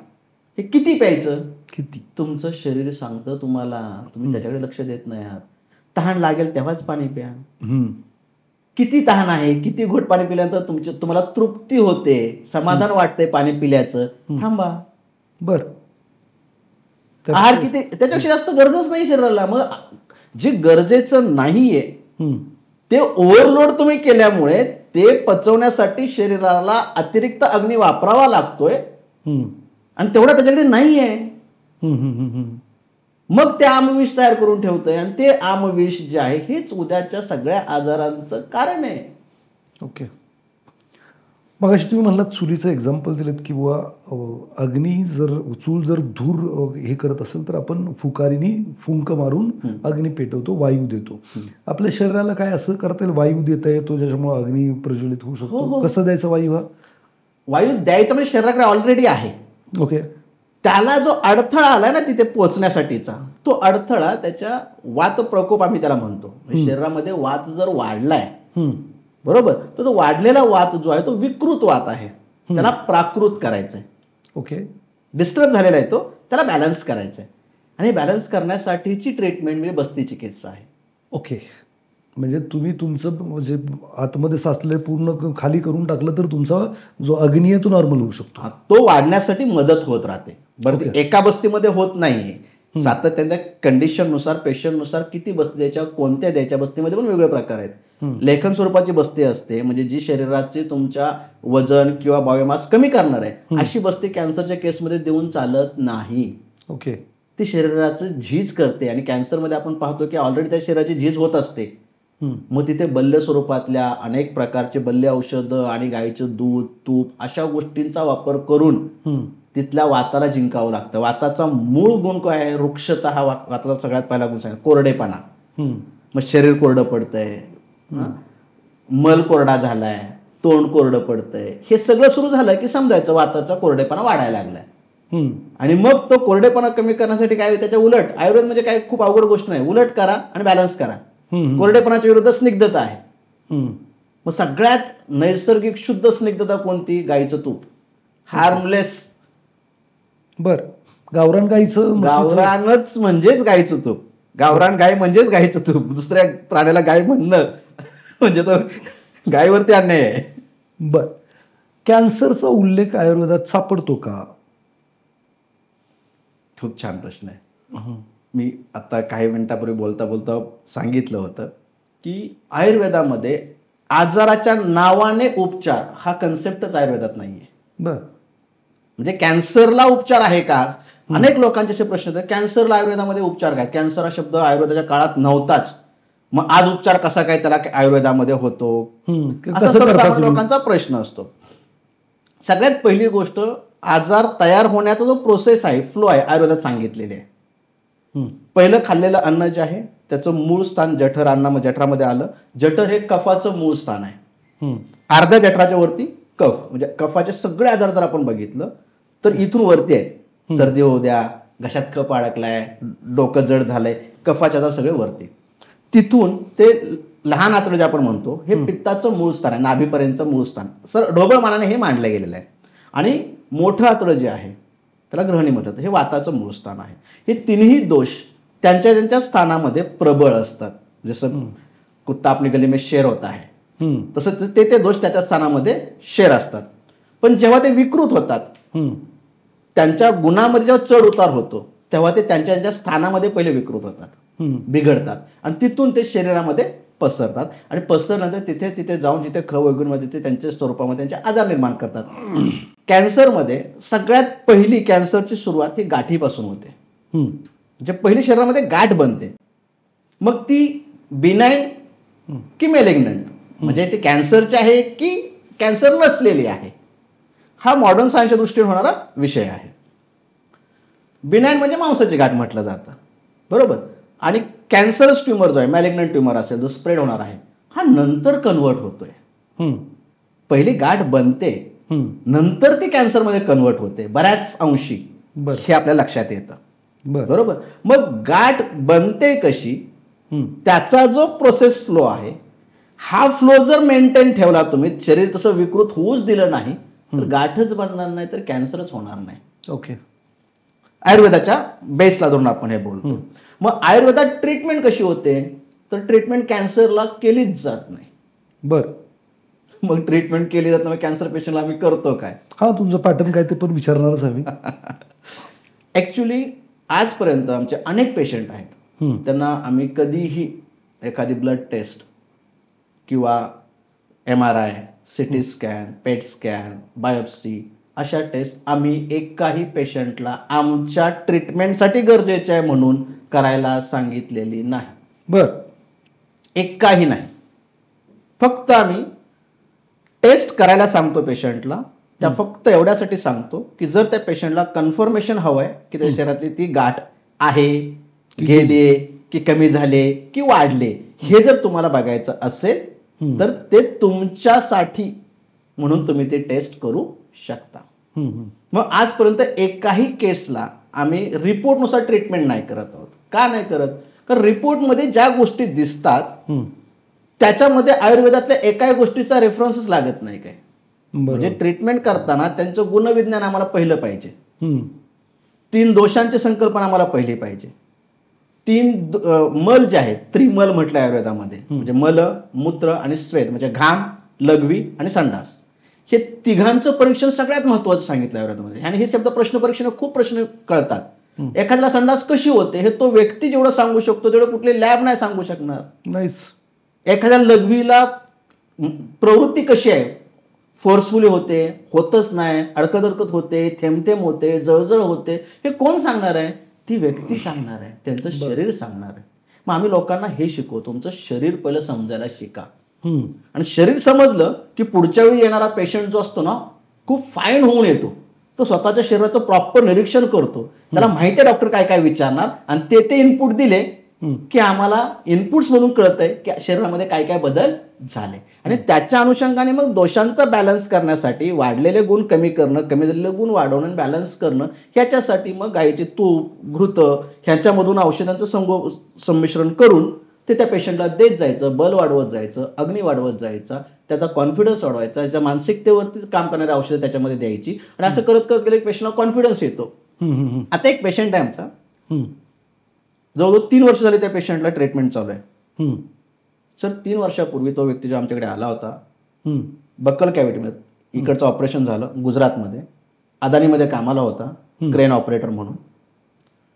A: हे किती प्यायचं,
B: किती
A: तुमचं शरीर सांगतं तुम्हाला, तुम्ही त्याच्याकडे लक्ष देत नाही आहात. तहान लागेल तेव्हाच पाणी प्या. किती तहान आहे, किती घोट पाणी पिल्यानंतर तुम्हाला तृप्ती होते, समाधान वाटतंय पाणी पिल्याचं, थांबा.
B: बर,
A: आहार किती, त्याच्यापेक्षा जास्त गरजच नाही शरीराला. मग जे गरजेचं नाहीये ते ओव्हरलोड तुम्ही केल्यामुळे ते पचवण्यासाठी शरीराला अतिरिक्त अग्नी वापरावा लागतोय आणि तेवढा त्याच्याकडे नाहीये. मग ते आमविष तयार करून ठेवतंय आणि ते आमविष जे आहे हेच उद्याच्या सगळ्या आजारांचं कारण आहे.
B: ओके, मग अशी तुम्ही म्हणलात चुलीचं एक्झाम्पल दिलेत की बुवा अग्नी चूल जर धूर हे करत असेल तर आपण फुकारीने फुंक मारून अग्नी पेटवतो, वायू देतो. आपल्या शरीराला काय असं करता येईल, वायू देता येतो ज्याच्यामुळे अग्नी प्रज्वलित होऊ शकतो? कसं द्यायचं वायू? हा
A: वायू द्यायचा म्हणजे शरीराकडे ऑलरेडी आहे.
B: ओके,
A: त्याला जो अडथळा आलाय ना तिथे पोहोचण्यासाठीचा, तो अडथळा त्याच्या वात प्रकोप आम्ही त्याला म्हणतो. शरीरामध्ये वात जर वाढलाय, बरोबर, तर तो वाढलेला वात जो आहे तो विकृत वात आहे, त्याला प्राकृत करायचंय.
B: ओके,
A: डिस्टर्ब झालेला आहे तो, त्याला बॅलन्स करायचंय. आणि बॅलन्स करण्यासाठीची ट्रीटमेंट म्हणजे बस्ती चिकित्सा आहे.
B: ओके, म्हणजे तुम्ही तुमचं म्हणजे आतमध्ये साचलेलं पूर्ण खाली करून टाकलं तर तुमचा जो अग्नी आहे तो नॉर्मल होऊ शकतो.
A: तो वाढण्यासाठी मदत होत राहते. बरं, एका बस्तीमध्ये होत नाहीये, सातत्याने कंडिशननुसार, पेशंटनुसार किती बस्ती द्यायच्या, कोणत्या द्यायच्या, बस्तीमध्ये पण वेगवेगळे प्रकार आहेत. लेखन स्वरूपाची बस्ती असते, म्हणजे जी शरीराची तुमच्या वजन किंवा बायोमास कमी करणार आहे, अशी बस्ती कॅन्सरच्या केसमध्ये देऊन चालत नाही.
B: ओके,
A: ती शरीराचं झीज करते आणि कॅन्सरमध्ये आपण पाहतो की ऑलरेडी त्या शरीराची झीज होत असते. मग तिथे बल्य स्वरूपातल्या अनेक प्रकारचे बल्य औषधं आणि गाईचं दूध, तूप अशा गोष्टींचा वापर करून तिथल्या वाताला जिंकावं लागतं. वाताचा मूळ गुण काय आहे? वृक्षता हा वाताचा सगळ्यात पहिला गुण सांगा, कोरडेपणा. मग शरीर कोरडं पडतंय, मल कोरडा झालाय, तोंड कोरडं पडतंय, हे सगळं सुरू झालं की समजायचं वाताचा कोरडेपणा वाढायला लागलाय. आणि मग तो कोरडेपणा कमी करण्यासाठी काय, त्याच्या उलट आयुर्वेद म्हणजे काय खूप अवघड गोष्ट नाही, उलट करा आणि बॅलन्स करा. कोरडेपणाच्या विरुद्ध स्निग्धता आहे. मग सगळ्यात नैसर्गिक शुद्ध स्निग्धता कोणती? गाईचं तूप, हार्मलेस.
B: बर, गावरान गाईचं,
A: गावरानच म्हणजेच गाईचं तूप, गावरान गाय म्हणजेच गाईचं तूप. दुसऱ्या प्राण्याला गाय म्हणणं म्हणजे तो गायीवरती अन्याय आहे.
B: बर, कॅन्सरचा उल्लेख आयुर्वेदात सापडतो का?
A: खूप छान प्रश्न आहे. मी आता काही मिनिटापूर्वी बोलता बोलता सांगितलं होतं की आयुर्वेदामध्ये आजाराच्या नावाने उपचार हा कन्सेप्टच आयुर्वेदात नाहीये.
B: बर,
A: म्हणजे कॅन्सरला उपचार आहे का? अनेक लोकांचे असे प्रश्न येतात, कॅन्सरला आयुर्वेदामध्ये उपचार काय? कॅन्सर हा शब्द आयुर्वेदाच्या काळात नव्हताच, मग आज उपचार कसा काय त्याला आयुर्वेदामध्ये होतो, असा सर्वसामान्य लोकांचा प्रश्न असतो. सगळ्यात पहिली गोष्ट, आजार तयार होण्याचा जो प्रोसेस आहे, फ्लो आहे, आयुर्वेदात सांगितलेले आहे. पहिलं खाल्लेलं अन्न जे आहे त्याचं मूळ स्थान जठर, जठरामध्ये आलं. जठर हे कफाचं मूळ स्थान आहे. अर्ध्या जठराच्या वरती कफ, म्हणजे कफाचे सगळे आजार जर आपण बघितलं तर इथून वरती आहेत. सर्दी होऊ द्या, घशात कफ अडकलाय, डोकं जड झालंय, कफाचे आजार सगळे वरती. तिथून ते लहान आतडं जे आपण म्हणतो हे पित्ताचं मूळ स्थान आहे, नाभीपर्यंतचं मूळ स्थान. सर ढोबळ मानाने हे मांडलं गेलेलं आहे. आणि मोठं आतडं जे आहे त्याला ग्रहणी म्हणतात, हे वाताचं मूळ स्थान आहे. हे तिन्ही दोष त्यांच्या त्यांच्या स्थानामध्ये प्रबळ असतात. जसं कुत्ता आपली गली में शेर होता आहे, तसं ते दोष त्या स्थानामध्ये शेर असतात. पण जेव्हा ते विकृत होतात, त्यांच्या गुणामध्ये जेव्हा चढ उतार होतो, तेव्हा ते त्यांच्या त्यांच्या स्थानामध्ये पहिले विकृत होतात, बिघडतात आणि तिथून ते शरीरामध्ये पसरतात. आणि पसरल्यानंतर तिथे तिथे जाऊन जिथे ख वगैरे मध्ये ते त्यांच्या स्वरूपामध्ये त्यांचे आजार निर्माण करतात. कॅन्सरमध्ये सगळ्यात पहिली कॅन्सरची सुरुवात ही गाठीपासून होते. म्हणजे पहिली शरीरामध्ये गाठ बनते, मग ती बिनाईन की मेलिग्नंट, म्हणजे ती कॅन्सरची आहे की कॅन्सर नसलेली आहे, हा मॉडर्न सायन्सच्या दृष्टीने होणारा विषय आहे. बिनाईन म्हणजे मांसाची गाठ म्हटलं जातं, बरोबर. आणि कॅन्सरस ट्युमर जो आहे, मॅलिग्नंट ट्युमर असेल जो स्प्रेड होणार आहे, हा नंतर कन्वर्ट होतोय. पहिली गाठ बनते, नंतर ती कॅन्सरमध्ये कन्वर्ट होते बऱ्याच अंशी, हे आपल्या लक्षात येतं, बरोबर. मग गाठ बनते कशी, त्याचा जो प्रोसेस फ्लो आहे, हा फ्लो जर मेंटेन ठेवला तुम्ही, शरीर तसं विकृत होऊच दिलं नाही, तर गाठच बनणार नाही, तर कॅन्सरच होणार नाही.
B: ओके.
A: आयुर्वेदाच्या बेसला धरून आपण हे बोलतो. मग आयुर्वेदात ट्रीटमेंट कशी होते, तर ट्रीटमेंट कॅन्सरला केलीच जात नाही.
B: बर.
A: मग ट्रीटमेंट केली जात नाही, कॅन्सर पेशंटला आम्ही करतो काय?
B: हा, तुमचं पॅटर्न काय ते पण विचारणारच आम्ही.
A: ऍक्च्युली आजपर्यंत आमचे अनेक पेशंट आहेत, त्यांना आम्ही कधीही एखादी ब्लड टेस्ट किंवा MRI, CT स्कॅन, पेट स्कॅन, बायोप्सी अशा टेस्ट आम्ही एकाही पेशंटला आमच्या ट्रीटमेंटसाठी गरजेचे आहे म्हणून करायला सांगितलेली नाही.
B: बर.
A: एकाही नाही. फक्त आम्ही टेस्ट करायला सांगतो पेशंटला, त्या फक्त एवढ्यासाठी सांगतो की जर त्या पेशंटला कन्फर्मेशन हवंय की त्या शरीरातली ती गाठ आहे, गेली की कमी झाले की वाढले, हे जर तुम्हाला बघायचं असेल तर ते तुमच्यासाठी म्हणून तुम्ही ते टेस्ट करू शकता. मग आजपर्यंत एकाही केसला आम्ही रिपोर्टनुसार ट्रीटमेंट नाही करत आहोत. का नाही करत? कारण रिपोर्टमध्ये ज्या गोष्टी दिसतात त्याच्यामध्ये आयुर्वेदातल्या एकाही गोष्टीचा रेफरन्सच लागत नाही काय. म्हणजे ट्रीटमेंट करताना त्यांचं गुणविज्ञान आम्हाला पहिलं पाहिजे, 3 दोषांची संकल्पना आम्हाला पहिली पाहिजे, 3 मल जे आहेत, त्रिमल म्हटलं आयुर्वेदामध्ये, म्हणजे मल, मूत्र आणि श्वेत, म्हणजे घाम, लघवी आणि संडास, हे तिघांचं परीक्षण सगळ्यात महत्वाचं सांगितलं आयुर्वेदामध्ये. आणि हे शब्द प्रश्न परीक्षेने खूप प्रश्न कळतात. एखाद्याला संडास कशी होते हे तो व्यक्ती जेवढं सांगू शकतो तेवढं कुठले लॅब नाही सांगू शकणार.
B: नाहीच.
A: एखाद्या लघवीला प्रवृत्ती कशी आहे, फोर्सफुली होते, होतच नाही, अडकत होते, थेंब होते, जळजळ होते, हे कोण सांगणार आहे? ती व्यक्ती सांगणार आहे, त्यांचं शरीर सांगणार आहे. मग आम्ही लोकांना हे शिकवतो, तुमचं शरीर पहिलं समजायला शिका. आणि शरीर समजलं की पुढच्या वेळी येणारा पेशंट जो असतो ना, खूप फाईन होऊन येतो, तो स्वतःच्या शरीराचं प्रॉपर निरीक्षण करतो, त्याला माहिती आहे डॉक्टर काय काय विचारणार, आणि ते इनपुट दिले की आम्हाला इनपुट्स मधून कळतंय की शरीरामध्ये काय काय बदल झाले. आणि त्याच्या अनुषंगाने मग दोषांचा बॅलन्स करण्यासाठी वाढलेले गुण कमी करणं, कमी झालेले गुण वाढवणं आणि बॅलन्स करणं, ह्याच्यासाठी मग गायीचे तूप, घृत ह्यांच्यामधून औषधांचं संमिश्रण करून ते त्या पेशंटला देत जायचं, बल वाढवत जायचं, अग्नी वाढवत जायचा, त्याचा कॉन्फिडन्स वाढवायचा, त्याच्या मानसिकतेवरतीच काम करणारी औषधं त्याच्यामध्ये द्यायची. आणि असं करत करत गेलं पेशंटला कॉन्फिडन्स येतो. आता एक पेशंट आहे आमचा, जवळजवळ 3 वर्ष झाली त्या पेशंटला ट्रीटमेंट चालू आहे. सर 3 वर्षापूर्वी तो व्यक्ती जो आमच्याकडे आला होता, बक्कल कॅव्हिटीमध्ये इकडचं ऑपरेशन झालं गुजरातमध्ये, अदानीमध्ये कामाला होता क्रेन ऑपरेटर म्हणून,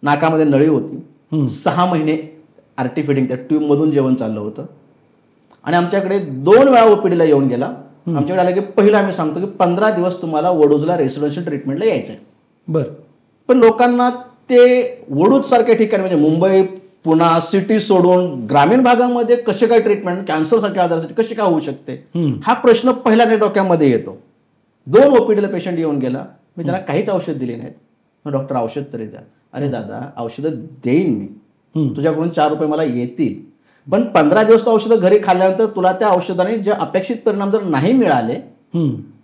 A: नाकामध्ये नळी होती, 6 महिने आरटी फिडिंग त्या ट्यूबमधून जेवण चाललं होतं, आणि आमच्याकडे 2 वेळा ओपीडीला येऊन गेला. आमच्याकडे आलं की पहिलं आम्ही सांगतो की 15 दिवस तुम्हाला वडूजला रेसिडेन्शियल ट्रीटमेंटला यायचं आहे.
B: बरं.
A: पण लोकांना ते वडूज सारख्या ठिकाणी, म्हणजे मुंबई, पुणा, सिटी सोडून ग्रामीण भागामध्ये कसे काय ट्रीटमेंट कॅन्सर सारख्या आजारासाठी कशी काय होऊ शकते, हा प्रश्न पहिला त्या डोक्यामध्ये येतो. 2 ओपीडीला पेशंट येऊन गेला, मी त्याला काहीच औषध दिली नाहीत. मग डॉक्टर औषध तरी द्या. अरे दादा, औषधं देईन मी, तुझ्याकडून 4 रुपये मला येतील, पण 15 दिवस तो औषधं घरी खाल्ल्यानंतर तुला त्या औषधाने जे अपेक्षित परिणाम जर नाही मिळाले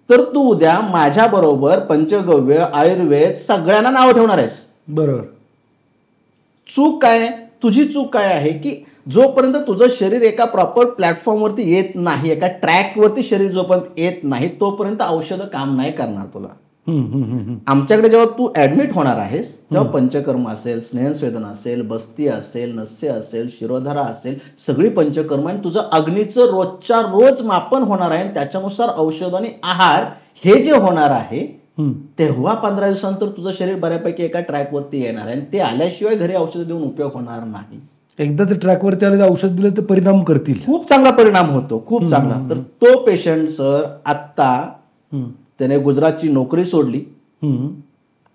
A: तर तू उद्या माझ्या बरोबर पंचगव्य, आयुर्वेद सगळ्यांना नाव ठेवणार आहेस.
B: बरोबर.
A: चूक काय, तुझी चूक काय आहे की जोपर्यंत तुझं शरीर एका प्रॉपर प्लॅटफॉर्मवरती येत नाही, एका ट्रॅकवरती शरीर जोपर्यंत येत नाही, तोपर्यंत औषधं काम नाही करणार तुला. आमच्याकडे जेव्हा तू ऍडमिट होणार आहेस तेव्हा पंचकर्म असेल, स्नेहस्वेदन असेल, बस्ती असेल, नस्य असेल, शिरोधारा असेल, सगळी पंचकर्म, आणि तुझं अग्नीचं रोजच्या रोज मापन होणार आहे. त्याच्यानुसार औषध आणि आहार हे जे होणार आहे तेव्हा 15 दिवसांतर तुझं शरीर बऱ्यापैकी एका ट्रॅकवरती येणार आहे. आणि ते आल्याशिवाय घरी औषध देऊन उपयोग होणार नाही.
B: एकदा ते ट्रॅकवरती आले, औषध दिलं तर परिणाम करतील,
A: खूप चांगला परिणाम होतो, खूप चांगला. तर तो पेशंट सर आत्ता त्याने गुजरातची नोकरी सोडली,
B: हम्म.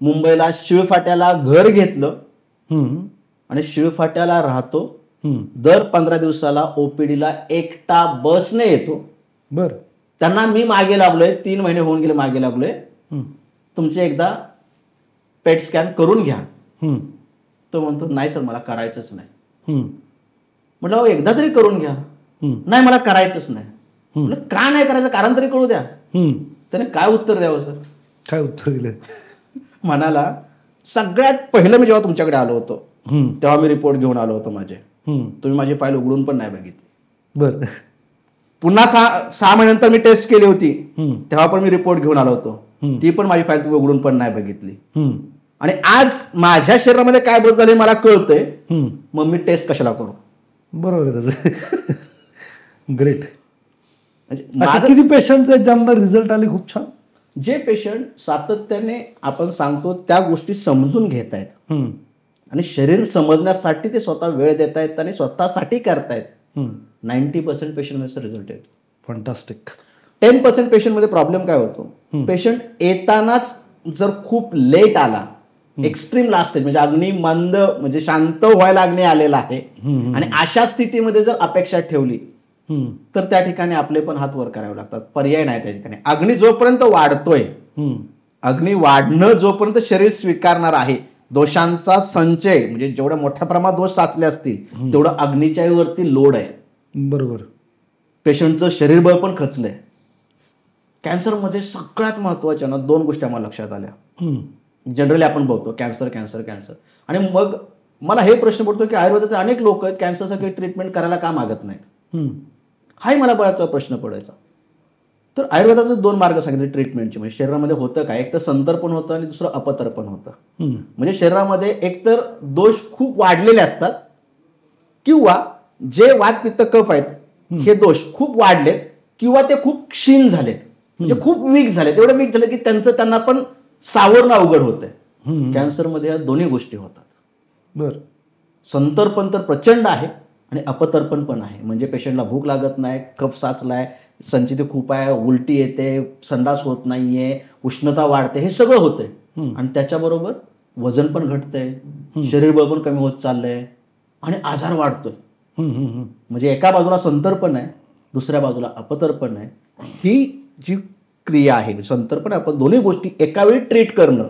A: मुंबईला शिळफाट्याला घर घेतलं
B: हम्म.
A: आणि शिळफाट्याला राहतो.
B: हम्म.
A: दर 15 दिवसाला ओपीडीला एकटा बसने येतो.
B: बर.
A: त्यांना मी मागे लागलोय, 3 महिने होऊन गेले मागे लागलोय,
B: हम्म.
A: तुमचे एकदा पेट स्कॅन करून घ्या.
B: हम्म.
A: तो म्हणतो नाही सर मला करायचंच नाही.
B: हम्म.
A: म्हटलं अहो एकदा तरी करून घ्या.
B: हम्म.
A: नाही मला करायचंच नाही. म्हटलं का नाही करायचं, कारण तरी कळू द्या.
B: हम्म.
A: त्याने काय उत्तर द्यावं सर?
B: काय उत्तर दिलं?
A: म्हणाला सगळ्यात पहिलं मी जेव्हा तुमच्याकडे आलो होतो
B: हम्म.
A: तेव्हा मी रिपोर्ट घेऊन आलो होतो माझे,
B: हम्म.
A: तुम्ही माझी फाईल उघडून पण नाही बघितली.
B: बर.
A: पुन्हा 6 महिन्यानंतर मी टेस्ट केली होती,
B: हम्म.
A: तेव्हा पण मी रिपोर्ट घेऊन आलो होतो, ती पण माझी फाईल तुम्ही उघडून पण नाही बघितली.
B: हम्म.
A: आणि आज माझ्या शरीरामध्ये काय बदल झाले मला कळतंय,
B: हम्म.
A: मग मी टेस्ट कशाला करू?
B: बरोबर आहे त्याचं. ग्रेट.
A: म्हणजे
B: असे
A: माझं-
B: किती पेशंट आहेत ज्यांना रिझल्ट आले खूप छान?
A: जे पेशंट सातत्याने आपण सांगतो त्या गोष्टी समजून घेत आहेत
B: हम्म.
A: आणि शरीर समजण्यासाठी ते स्वतः वेळ देत आहेत आणि स्वतःसाठी करतायत,
B: हम्म.
A: 90% पेशंटमध्ये रिझल्ट येतो.
B: फंटास्टिक.
A: 10% पेशंटमध्ये प्रॉब्लेम काय होतो, पेशंट येतानाच जर खूप लेट आला, एक्स्ट्रीम लास्ट स्टेज म्हणजे अग्नी मंद म्हणजे शांत व्हायला अग्नी आलेला आहे आणि अशा स्थितीमध्ये जर अपेक्षा ठेवली
B: हम्म.
A: तर त्या ठिकाणी आपले पण हात वर करावे लागतात, पर्याय नाही त्या ठिकाणी. अग्नी जोपर्यंत वाढतोय,
B: हम्म.
A: अग्नी वाढणं जोपर्यंत शरीर स्वीकारणार आहे, दोषांचा संचय म्हणजे जेवढ्या मोठ्या प्रमाणात दोष साचले असतील तेवढं अग्नीच्या वरती लोड आहे.
B: बरोबर.
A: पेशंटचं शरीरबळ पण खचलंय. कॅन्सरमध्ये सगळ्यात महत्वाच्या ना 2 गोष्टी आम्हाला लक्षात आल्या.
B: हम्म.
A: जनरली आपण बघतो कॅन्सर कॅन्सर कॅन्सर, आणि मग मला हे प्रश्न पडतो की आयुर्वेदाचे अनेक लोक आहेत कॅन्सरसाठी ट्रीटमेंट करायला का मागत नाहीत,
B: हम्म.
A: हाही मला बऱ्याच प्रश्न पडायचा. तर आयुर्वेदाचे 2 मार्ग सांगितले ट्रीटमेंटचे. म्हणजे शरीरामध्ये होतं काय, एक तर संतर्पण होतं आणि दुसरं अपतर्पण होतं.
B: हम्म.
A: म्हणजे शरीरामध्ये एकतर दोष खूप वाढलेले असतात किंवा जे वातपित्त कफ आहेत हे दोष खूप वाढलेत किंवा ते खूप क्षीण झालेत, म्हणजे खूप वीक झालेत. एवढं वीक झालं की त्यांना पण सावरणं अवघड होतंय. कॅन्सरमध्ये या दोन्ही गोष्टी होतात.
B: बर.
A: संतर्पण तर प्रचंड आहे आणि अपतर्पण पण आहे. म्हणजे पेशंटला भूक लागत नाही, कफ साचलाय, संचिती खूप आहे, उलटी येते, संडास होत नाहीये, उष्णता वाढते, हे सगळं होतंय. आणि त्याच्याबरोबर वजन पण घटतंय, शरीरबळ पण कमी होत चाललंय आणि आजार वाढतोय. म्हणजे एका बाजूला संतर्पण आहे, दुसऱ्या बाजूला अपतर्पण आहे. ही जी क्रिया आहे संतर्पण आपण दोन्ही गोष्टी एका वेळी ट्रीट करणं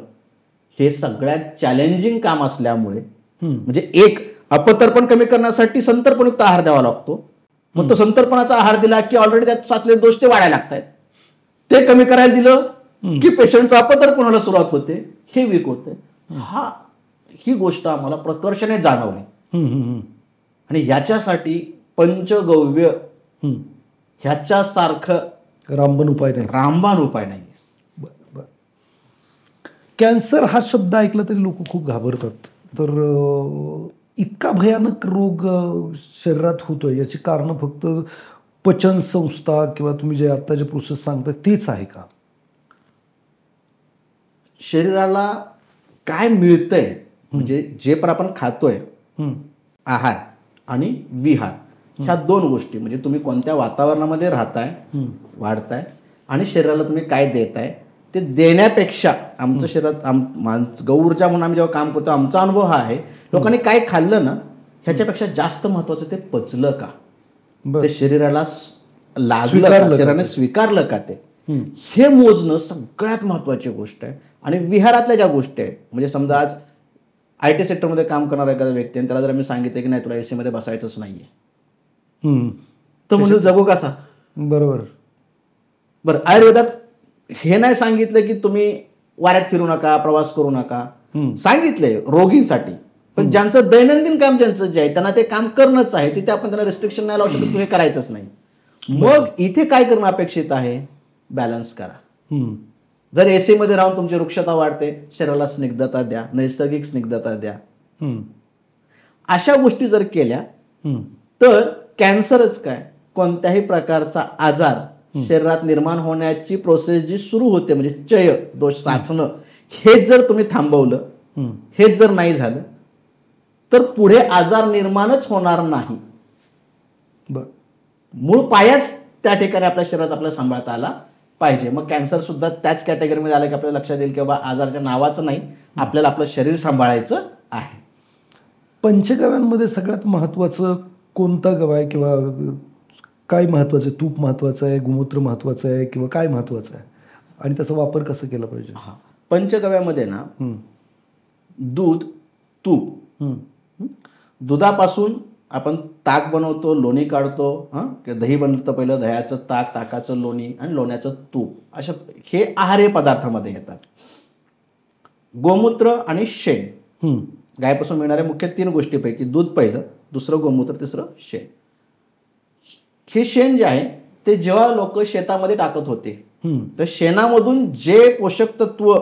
A: हे सगळ्यात चॅलेंजिंग काम असल्यामुळे म्हणजे एक अपतर्पण कमी करण्यासाठी संतर्पणयुक्त आहार द्यावा लागतो. मग तो संतर्पणाचा आहार दिला की ऑलरेडी त्यात साचलेले दोष ते वाढायला लागतात. ते कमी करायला दिलं की पेशंटचं अपतर्पण व्हायला सुरुवात होते, हे वीक होते. ही गोष्ट आम्हाला प्रकर्षाने जाणवली आणि याच्यासाठी पंचगव्य ह्याच्यासारखं
B: रामबाण उपाय नाही.
A: रामबाण उपाय नाही.
B: कॅन्सर हा शब्द ऐकला तरी लोक खूप घाबरतात. तर इतका भयानक रोग शरीरात होतोय याची कारण फक्त पचन संस्था किंवा तुम्ही जे आता जे प्रोसेस सांगताय तेच आहे का?
A: शरीराला काय मिळतंय म्हणजे जे पण आपण खातोय आहार आणि विहार ह्या 2 गोष्टी, म्हणजे तुम्ही कोणत्या वातावरणामध्ये राहताय, वाढताय आणि शरीराला तुम्ही काय देताय ते देण्यापेक्षा आमचं शरीरात गौऊर्जा म्हणून आम्ही जेव्हा काम करतो आमचा अनुभव हा आहे, लोकांनी काय खाल्लं ना ह्याच्यापेक्षा जास्त महत्वाचं ते पचलं का, ते शरीराला लागलं का, शरीराने स्वीकारलं का, ते हे मोजणं सगळ्यात महत्वाची गोष्ट आहे. आणि विहारातल्या ज्या गोष्टी आहेत म्हणजे समजा आज IT सेक्टरमध्ये काम करणारा एखादा व्यक्ती आणि त्याला जर आम्ही सांगितलं की नाही तुला AC मध्ये बसायचंच नाहीये, तर म्हणजे जगू कसा?
B: बरोबर.
A: बरं, आयुर्वेदात हे नाही सांगितलं की तुम्ही वाऱ्यात फिरू नका, प्रवास करू नका, सांगितलंय रोगींसाठी. पण ज्यांचं दैनंदिन काम ज्यांचं जे आहे त्यांना ते काम करणंच आहे, तिथे आपण त्यांना रिस्ट्रिक्शन नाही लावू शकत, तू हे करायचंच नाही. मग इथे काय करणं अपेक्षित आहे? बॅलन्स करा. जर AC मध्ये राहून तुमची वृक्षता वाढते, शरीराला स्निग्धता द्या, नैसर्गिक स्निग्धता द्या. अशा गोष्टी जर केल्या तर कॅन्सरच काय कोणत्याही प्रकारचा आजार शरीरात निर्माण होण्याची प्रोसेस जी सुरू होते म्हणजे चय दोष साचणं, हे जर तुम्ही थांबवलं, हेच जर नाही झालं तर पुढे आजार निर्माणच होणार नाही. मूळ पायाच त्या ठिकाणी आपल्या शरीरात आपल्याला सांभाळता आला पाहिजे. मग कॅन्सर सुद्धा त्याच कॅटेगरीमध्ये आलं की आपल्याला लक्षात येईल की बाबा आजाराच्या नावाचं नाही, आपल्याला आपलं शरीर सांभाळायचं आहे.
B: पंचगव्यांमध्ये सगळ्यात महत्त्वाचं कोणतं गव आहे किंवा काय महत्त्वाचं आहे? तूप महत्त्वाचं आहे, गोमूत्र महत्त्वाचं आहे किंवा काय महत्त्वाचं आहे आणि त्याचा वापर कसं केला पाहिजे?
A: हां, पंचगव्यामध्ये ना दूध, तूप, दुधापासून आपण ताक बनवतो, लोणी काढतो, दही बनतं, पहिलं दह्याचं ताक, ताकाचं लोणी आणि लोण्याचं तूप, अशा हे आहार्य पदार्थामध्ये येतात. गोमूत्र आणि शेण, गायपासून मिळणाऱ्या मुख्य 3 गोष्टीपैकी दूध पहिलं, दुसरं गोमूत्र, तिसरं शेण. हे शेण जे आहे ते जेव्हा लोक शेतामध्ये टाकत होते तर शेणामधून जे पोषक तत्व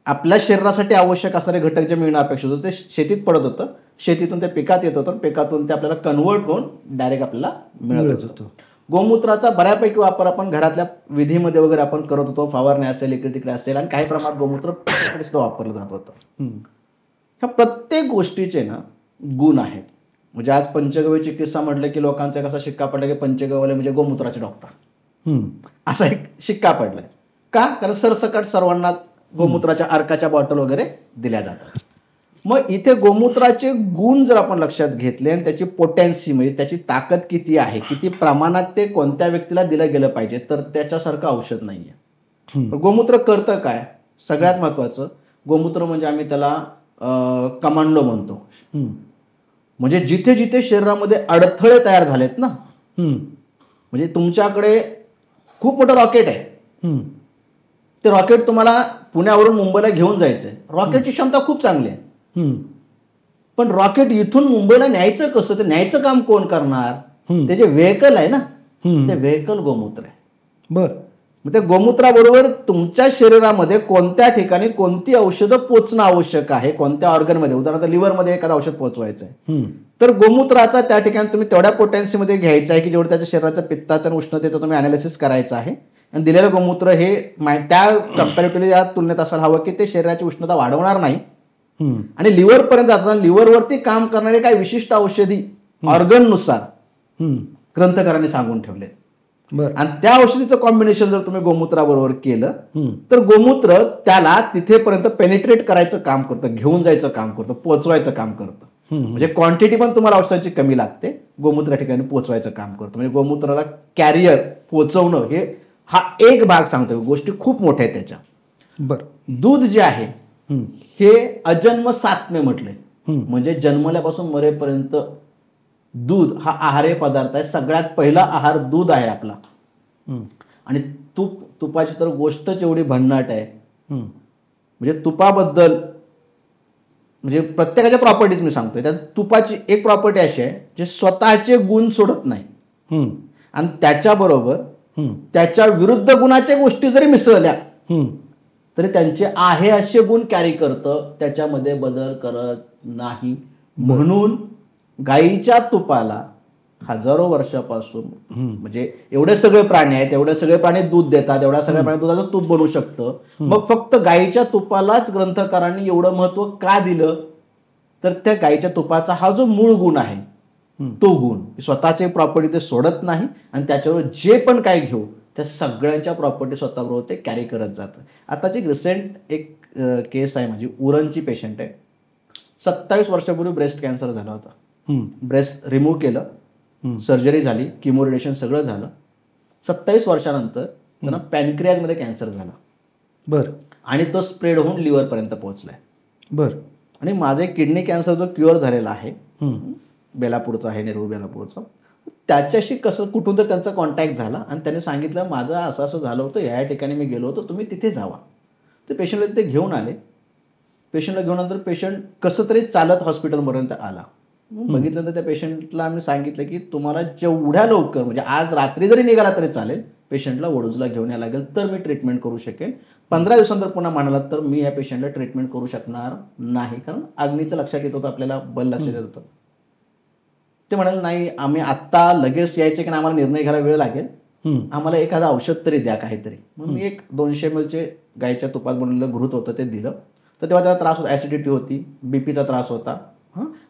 A: आपल्या शरीरासाठी आवश्यक असणारे घटक जे मिळणं अपेक्षित होतं ते शेतीत पडत होतं, शेतीतून ते पिकात येत होतं, पिकातून ते आपल्याला कन्वर्ट होऊन डायरेक्ट आपल्याला मिळत होतं. गोमूत्राचा बऱ्यापैकी वापर आपण घरातल्या विधीमध्ये वगैरे आपण करत होतो, फवारणी असेल, इकडे तिकडे असेल, आणि काही प्रमाणात गोमूत्र सुद्धा वापरलं जात होतं. ह्या प्रत्येक गोष्टीचे ना गुण आहेत. म्हणजे आज पंचगव्य चिकित्सा म्हटलं की लोकांचा कसा शिक्का पडला की पंचगव्य म्हणजे गोमूत्राचे डॉक्टर, असा एक शिक्का पडलाय. का? कारण सरसकट सर्वांना गोमूत्राच्या अर्काच्या बॉटल वगैरे दिल्या जातात. मग इथे गोमूत्राचे गुण जर आपण लक्षात घेतले आणि त्याची पोटॅन्सी म्हणजे त्याची ताकद किती आहे, किती प्रमाणात ते कोणत्या व्यक्तीला दिलं गेलं पाहिजे, तर त्याच्यासारखं औषध नाहीये. गोमूत्र करतं काय? सगळ्यात महत्वाचं, गोमूत्र म्हणजे आम्ही त्याला कमांडो म्हणतो. म्हणजे जिथे जिथे शरीरामध्ये अडथळे तयार झालेत ना, म्हणजे तुमच्याकडे खूप मोठं रॉकेट आहे, ते रॉकेट तुम्हाला पुण्यावरून मुंबईला घेऊन जायचंय, रॉकेटची क्षमता खूप चांगली आहे, पण रॉकेट इथून मुंबईला न्यायचं कसं, ते न्यायचं काम कोण करणार? ते जे व्हेकल आहे ना, ते व्हेकल गोमूत्र आहे.
B: बरं.
A: मग त्या गोमूत्राबरोबर तुमच्या शरीरामध्ये कोणत्या ठिकाणी कोणती औषधं पोचणं आवश्यक आहे, कोणत्या ऑर्गनमध्ये, उदाहरणार्थ लिव्हरमध्ये एखादं औषध पोचवायचं आहे, तर गोमूत्राचा त्या ठिकाणी तुम्ही तेवढ्या पोटॅन्सीमध्ये घ्यायचं आहे की जेवढं त्याच्या शरीराच्या पित्ताचं आणि उष्णतेचं तुम्ही अनालिसिस करायचं आहे. आणि दिलेलं गोमूत्र हे त्या कम्पॅरेटिव्हली या तुलनेत असायला हवं की ते शरीराची उष्णता वाढवणार नाही आणि लिव्हर पर्यंत जाताना लिव्हरवरती काम करणारे काही विशिष्ट औषधी ऑर्गननुसार ग्रंथकारांनी सांगून ठेवलेत. आणि त्या औषधीचं कॉम्बिनेशन जर तुम्ही गोमूत्राबरोबर केलं तर गोमूत्र त्याला तिथेपर्यंत पेनिट्रेट करायचं काम करतं, घेऊन जायचं काम करतं, पोचवायचं काम करतं. म्हणजे क्वांटिटी पण तुम्हाला औषधाची कमी लागते, गोमूत्र ठिकाणी पोचवायचं काम करतं. म्हणजे गोमूत्राला कॅरियर पोचवणं हे हा एक भाग सांगतो, गोष्टी खूप मोठ्या आहेत त्याच्या. दूध जे आहे हे अजन्म सात्म्य म्हटलंय, म्हणजे जन्मल्यापासून मरेपर्यंत दूध हा आहार्य पदार्थ आहे. सगळ्यात पहिला आहार दूध आहे आपला. आणि तुपाची तर गोष्टच एवढी भन्नाट आहे, म्हणजे तुपाबद्दल म्हणजे प्रत्येकाच्या प्रॉपर्टीज मी सांगतोय. त्यात तुपाची एक प्रॉपर्टी अशी आहे जे स्वतःचे गुण सोडत नाही आणि त्याच्याबरोबर त्याच्या विरुद्ध गुणाच्या गोष्टी जरी मिसळल्या तरी त्यांचे आहे असे गुण कॅरी करतं, त्याच्यामध्ये बदल करत नाही. म्हणून गाईच्या तुपाला हजारो वर्षापासून म्हणजे एवढे सगळे प्राणी आहेत, एवढे सगळे प्राणी दूध देतात, एवढ्या सगळ्या प्राणी दुधाचं तूप बनवू शकतं. मग फक्त गाईच्या तुपालाच ग्रंथकारांनी एवढं महत्व का दिलं, तर त्या गाईच्या तुपाचा हा जो मूळ गुण आहे तो गुण स्वतःचे प्रॉपर्टी ते सोडत नाही आणि त्याच्यावर जे पण काय घेऊ त्या सगळ्यांच्या प्रॉपर्टी स्वतःबरोबर ते कॅरी करत जातं. आताची रिसेंट एक केस आहे, माझी उरणची पेशंट आहे. 27 वर्षापूर्वी ब्रेस्ट कॅन्सर झाला होता. ब्रेस्ट रिमूव्ह केलं, सर्जरी झाली, किमो रेडिएशन सगळं झालं. 27 वर्षानंतर त्यांना पॅनक्रियाजमध्ये कॅन्सर झाला.
B: बरं.
A: आणि तो स्प्रेड होऊन लिव्हरपर्यंत पोहोचलाय.
B: बरं.
A: आणि माझे किडनी कॅन्सर जो क्युअर झालेला आहे, बेलापूरचा आहे, नेरूळ बेलापूरचा, त्याच्याशी कसं कुठून तर त्यांचा कॉन्टॅक्ट झाला आणि त्याने सांगितलं माझं असं असं झालं होतं, या ठिकाणी मी गेलो होतो, तुम्ही तिथे जावा. ते पेशंटला तिथे घेऊन आले. पेशंटला घेऊन नंतर पेशंट कसं तरी चालत हॉस्पिटलपर्यंत आला. बघितलं तर त्या पेशंटला आम्ही सांगितलं की तुम्हाला जेवढ्या लवकर म्हणजे आज रात्री जरी निघाला तरी चालेल, पेशंटला वडूजला घेऊन यायला लागेल तर मी ट्रीटमेंट करू शकेन. 15 दिवसांतर पुन्हा म्हणालात तर मी या पेशंटला ट्रीटमेंट करू शकणार नाही, कारण अग्नीचं लक्षात येत होतं, आपल्याला बल लक्षात येत होतं. ते म्हणाले नाही, आम्ही आत्ता लगेच यायचे की आम्हाला निर्णय घ्यायला वेळ लागेल, आम्हाला एखादं औषध तरी द्या काहीतरी. म्हणून मी एक 200 ml गायच्या तुपात बनवलेलं घृत होतं ते दिलं. तर तेव्हा त्याला त्रास होता, ॲसिडिटी होती, बीपीचा त्रास होता,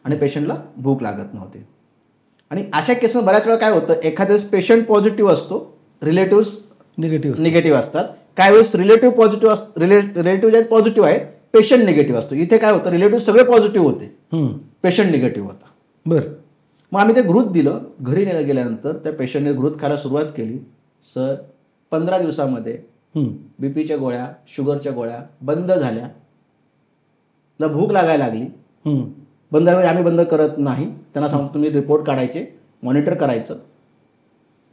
A: आणि पेशंटला भूक लागत नव्हती. आणि अशा केसमध्ये बऱ्याच वेळा काय होतं, एखाद्या पेशंट पॉझिटिव्ह असतो, रिलेटिव्ह निगेटिव्ह असतात. काही वेळेस रिलेटिव्ह पॉझिटिव्ह रिलेटिव्ह जे पॉझिटिव्ह आहेत, पेशंट निगेटिव्ह असतो. इथे काय होतं, रिलेटिव्ह सगळे पॉझिटिव्ह होते, पेशंट निगेटिव्ह होता.
B: बरं.
A: मग आम्ही ते घृत दिलं. घरी गेल्यानंतर त्या पेशंटने घृत खायला सुरुवात केली. सर 15 दिवसामध्ये बीपीच्या गोळ्या, शुगरच्या गोळ्या बंद झाल्या. भूक लागायला लागली. आम्ही बंद करत नाही, त्यांना सांगतो तुम्ही रिपोर्ट काढायचे, मॉनिटर करायचं.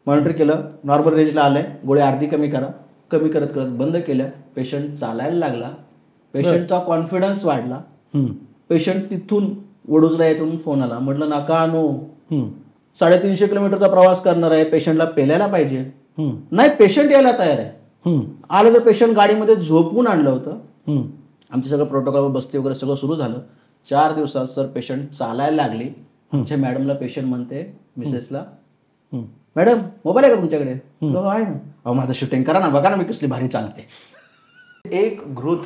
A: मॉनिटर केलं, नॉर्मल रेंजला आलंय, गोळ्या अर्धी कमी करा. कमी करत करत बंद केल्या. पेशंट चालायला लागला. पेशंटचा कॉन्फिडन्स वाढला. पेशंट तिथून वडूजला यायचं म्हणून फोन आला. म्हटलं नका आणू, 350 किलोमीटरचा प्रवास करणार आहे, पेशंटला पेलायला पाहिजे. नाही, पेशंट यायला तयार आहे. आलं तर पेशंट गाडीमध्ये झोपून आणलं होतं. आमचे सगळं प्रोटोकॉल बसते वगैरे सगळं सुरू झालं. 4 दिवसात सर पेशंट चालायला लागली. आमच्या मॅडमला पेशंट म्हणते, मिसेसला, मॅडम मोबाईल आहे का तुमच्याकडे? आहे ना. अहो माझं शूटिंग करा ना, बघा ना मी कसली भारी चालते. एक घृत.